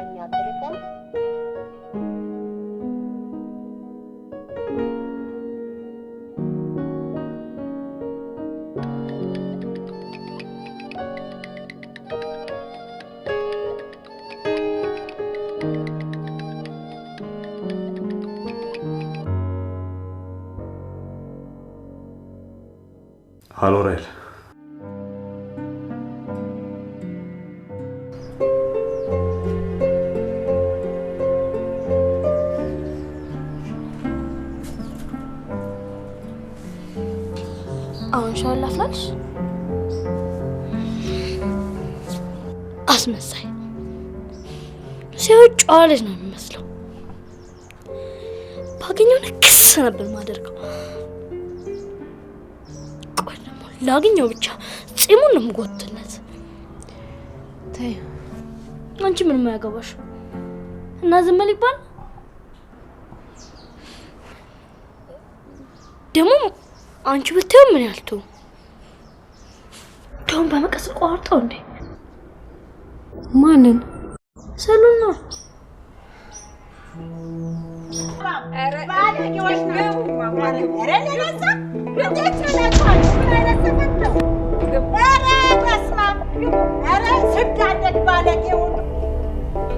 ማገናኛ ቴሌፎን ሃሎ ራይል፣ አሁን ሻወር ላፍላልሽ? አስመሳይ ሲሆን ጨዋ ልጅ ነው የሚመስለው። ባገኘው ክስ ነበር ማደርገው። ቆይ ደግሞ ላገኘው ብቻ ጺሙን ነው የምጎትለት። ተይ አንቺ ምንም አያገባሽ እና ዝም በል ይባል። ደግሞ አንቺ ብትይው ምን ያልቱ ደም በመቀስ ቆርጠው እንዴ? ማንን? ሰሉን ነው።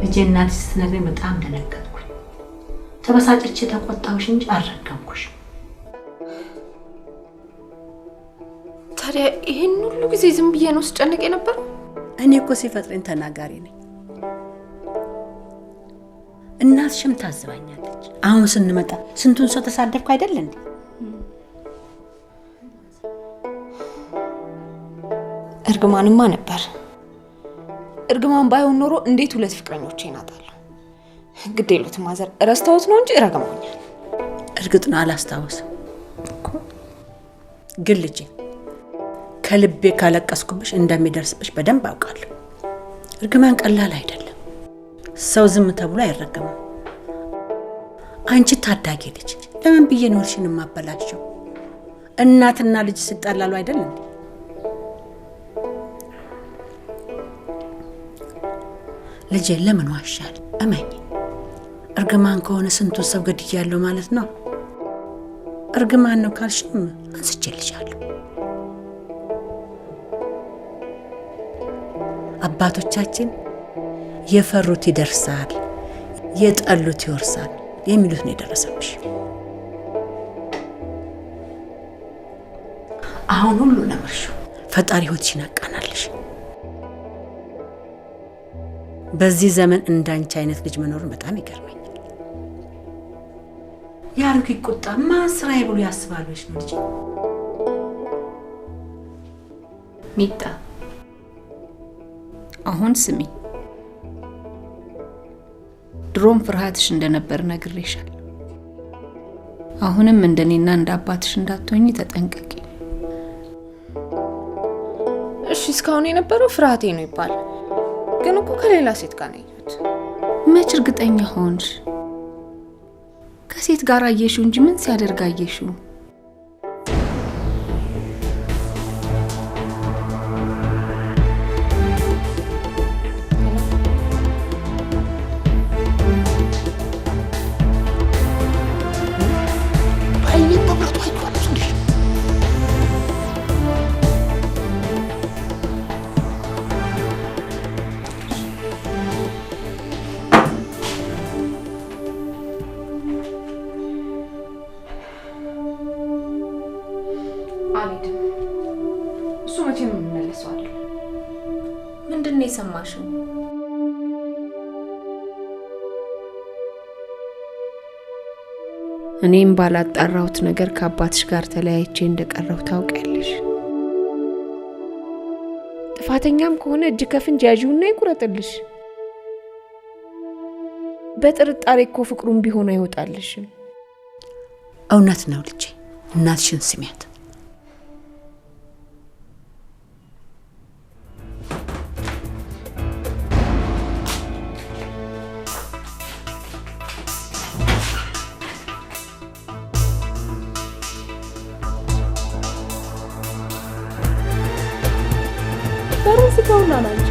ልጄ እናትሽ ስትነግረኝ በጣም ደነገጥኩኝ። ተበሳጭቼ ተቆጣሁሽ እንጂ አልረገምኩሽ። ታዲያ ይሄን ሁሉ ጊዜ ዝም ብዬ ነው ስጨነቅ የነበር? እኔ እኮ ሲፈጥረኝ ተናጋሪ ነኝ። እናትሽም ታዝባኛለች። አሁን ስንመጣ ስንቱን ሰው ተሳደብኩ አይደል እንዴ? እርግማንማ ነበር። እርግማን ባይሆን ኖሮ እንዴት ሁለት ፍቅረኞቼን አጣለሁ? ግድ የሉትም ማዘር፣ ረስተውት ነው እንጂ ረገመኛል። እርግጥ ነው አላስታውስም ግን ልጄ ከልቤ ካለቀስኩብሽ እንደሚደርስብሽ በደንብ አውቃለሁ። እርግማን ቀላል አይደለም። ሰው ዝም ተብሎ አይረገምም። አንቺ ታዳጊ ልጅ ለምን ብዬ ኖርሽን ማበላቸው? እናትና ልጅ ሲጣላሉ አይደል እንዴ? ልጄ ለምን ዋሻል? እመኝ፣ እርግማን ከሆነ ስንቱን ሰው ገድያለሁ ማለት ነው። እርግማን ነው ካልሽም አንስቼልሻለሁ። አባቶቻችን የፈሩት ይደርሳል፣ የጠሉት ይወርሳል የሚሉት ነው የደረሰብሽ። አሁን ሁሉ ነምርሹ ፈጣሪ ሆትሽን አቃናልሽ። በዚህ ዘመን እንዳንቺ አይነት ልጅ መኖርን በጣም ይገርመኛል። ያርግ ቁጣ ማስራይ ብሎ ያስባሉሽ ነው ልጅ። ሚጣ አሁን ስሚ፣ ድሮም ፍርሃትሽ እንደነበር ነግሬሻል። አሁንም እንደኔና እንደ አባትሽ እንዳትሆኚ ተጠንቀቂ። እሺ፣ እስካሁን የነበረው ፍርሃቴ ነው ይባል፣ ግን እኮ ከሌላ ሴት ጋር ነው ያየሁት። መች እርግጠኛ ሆንሽ? ከሴት ጋር አየሽው እንጂ ምን ሲያደርግ አየሽው? አልሄድም። እሱ መቼም የምመለሰው አይደለም። ምንድን ነው የሰማሽው? እኔም ባላጣራሁት ነገር ከአባትሽ ጋር ተለያይቼ እንደቀረሁ ታውቂያለሽ። ጥፋተኛም ከሆነ እጅ ከፍንጅ ያዥውና ይቁረጥልሽ። በጥርጣሬ እኮ ፍቅሩም ቢሆን አይወጣልሽም። እውነት ነው ልጄ፣ እናትሽን ስሚያት። በረስ ከውና ናቸው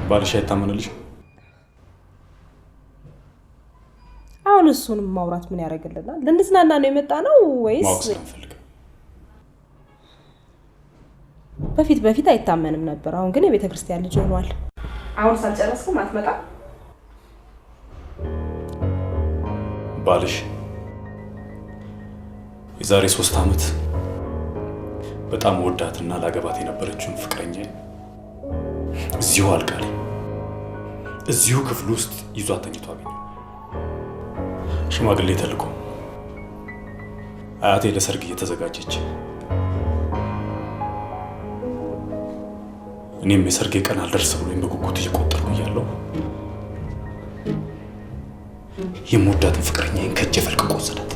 ባልሽ አይታመንልሽ? አሁን እሱንም ማውራት ምን ያደርግልናል? ልንዝናና ነው የመጣ ነው ወይስ? ማወቅ ስለምፈልግ። በፊት አይታመንም ነበር። አሁን ግን የቤተ ክርስቲያን ልጅ ሆኗል። አሁን ሳልጨረስኩም አትመጣም? ባልሽ የዛሬ 3 ዓመት በጣም ወዳትና ላገባት የነበረችውን ፍቅረኛ እዚሁ አልጋ ላይ እዚሁ ክፍል ውስጥ ይዟት ተኝቶ አገኘው። ሽማግሌ ተልኮ አያቴ ለሰርግ እየተዘጋጀች እኔም የሰርጌ ቀን አልደርስ ብሎኝ በጉጉት እየቆጠርኩ እያለሁ የምወዳትን ፍቅረኛዬን ከእጄ ፈልቅቆ ወሰዳት።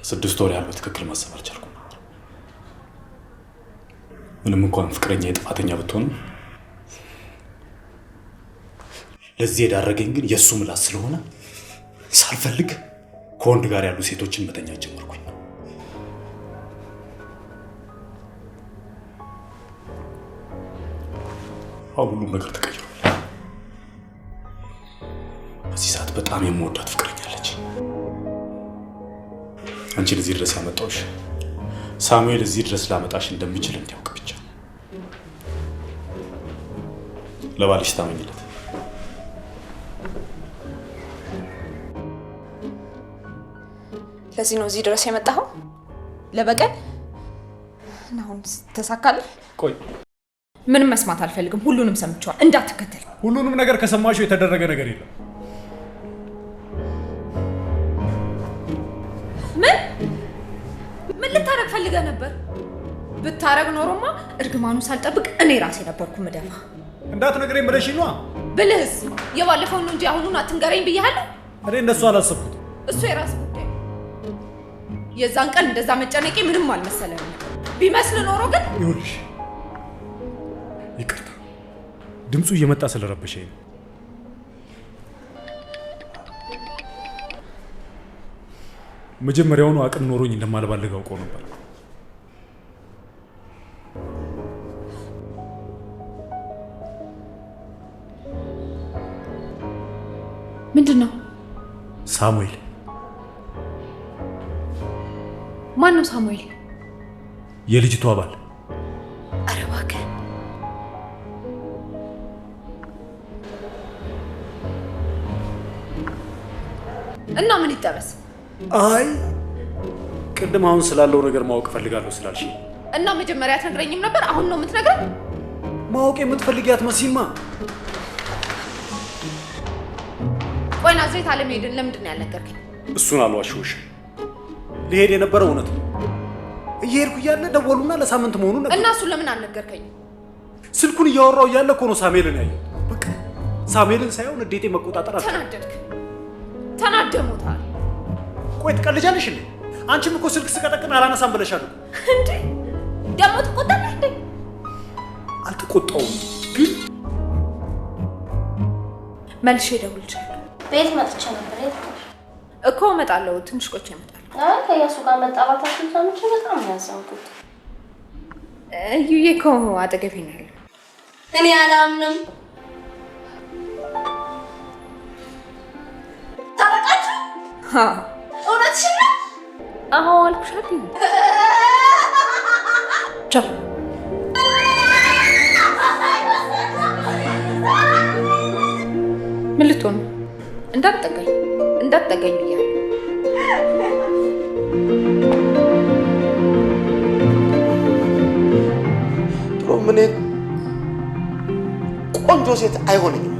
ለ6 ወር ያህል በትክክል ማሰብ አልቻልኩም ነበር። ምንም እንኳን ፍቅረኛዬ ጥፋተኛ ብትሆንም ለዚህ የዳረገኝ ግን የእሱ ምላስ ስለሆነ ሳልፈልግ ከወንድ ጋር ያሉ ሴቶችን መተኛት ጀመርኩኝ። አሁን ሁሉም ነገር ተቀይሯል። በዚህ ሰዓት በጣም የምወዳት ፍቅረኛ አለች። አንቺን እዚህ ድረስ ያመጣሁሽ ሳሙኤል እዚህ ድረስ ላመጣሽ እንደሚችል እንዲያውቅ ብቻ። ለባልሽ ታመኝለት። ለዚህ ነው እዚህ ድረስ የመጣኸው? ለበቀል? አሁን ተሳካለ? ቆይ ምንም መስማት አልፈልግም። ሁሉንም ሰምቼዋል። እንዳትከተል። ሁሉንም ነገር ከሰማሽው የተደረገ ነገር የለም። ምን ልታረግ ፈልገህ ነበር? ብታረግ ኖሮማ እርግማኑ ሳልጠብቅ እኔ ራሴ ነበርኩ ምደፋ። እንዳትነግረኝ ብለሽኝ ነዋ። ብልህስ የባለፈው ነው እንጂ አሁኑን አትንገረኝ ብያለሁ። እኔ እንደሱ አላሰብኩትም። እሱ የራስ ጉዳይ። የዛን ቀን እንደዛ መጨነቄ ምንም አልመሰለኝም። ቢመስል ኖሮ ግን ይኸውልሽ፣ ይቅርታ ድምፁ እየመጣ ስለረበሸኝ ነው። መጀመሪያውኑ አቅም ኖሮኝ እንደማልባልግ አውቀው ነበር። ምንድን ነው? ሳሙኤል። ማን ነው ሳሙኤል? የልጅቷ ባል። ኧረ እባክህ። እና ምን ይጠበስ? አይ ቅድም አሁን ስላለው ነገር ማወቅ ፈልጋለሁ ስላልሽ እና መጀመሪያ አትነግረኝም ነበር? አሁን ነው የምትነግረኝ? ማወቅ የምትፈልጊያት መሲማ። ቆይ ናዝሬት አለመሄድን ለምንድን ነው ያልነገርከኝ? እሱን አልዋሽውሽም። ሊሄድ የነበረው እውነት ነው። እየሄድኩ እያለ ደወሉና ለሳምንት መሆኑን ነገር። እና እሱን ለምን አልነገርከኝ? ስልኩን እያወራው እያለ እኮ ነው ሳሙኤልን ያየው። በቃ ሳሙኤልን ሳይሆን እንዴቴ መቆጣጠር አለ። ተናደድክ? ተናደሞታል። ቆይ ትቀልጃለሽ እንዴ? አንቺም እኮ ስልክ ስቀጠቅን አላነሳም ብለሻለሁ እንዴ? ደግሞ ትቆጣለህ እንዴ? አልተቆጣውም፣ ግን መልሼ እደውልልሻለሁ። ቤት መጥቼ ነበር። የት እኮ እመጣለሁ። ትንሽ ቆይቼ እመጣለሁ። አይ ከያሱ ጋር መጣባታችን ሰምቼ በጣም ነው ያዘንኩት። እዩዬ እኮ አጠገቤ ነው ያለው። እኔ አላምንም። ታረቃችሁ? እውነትሽን ነው? አዎ አልኩሽ አይደል? ቻው። ምን ልትሆን ነው? እንዳትጠጋኝ ብያለሁ። ጥሩ ምን ቆንጆ ሴት አይሆነኝም።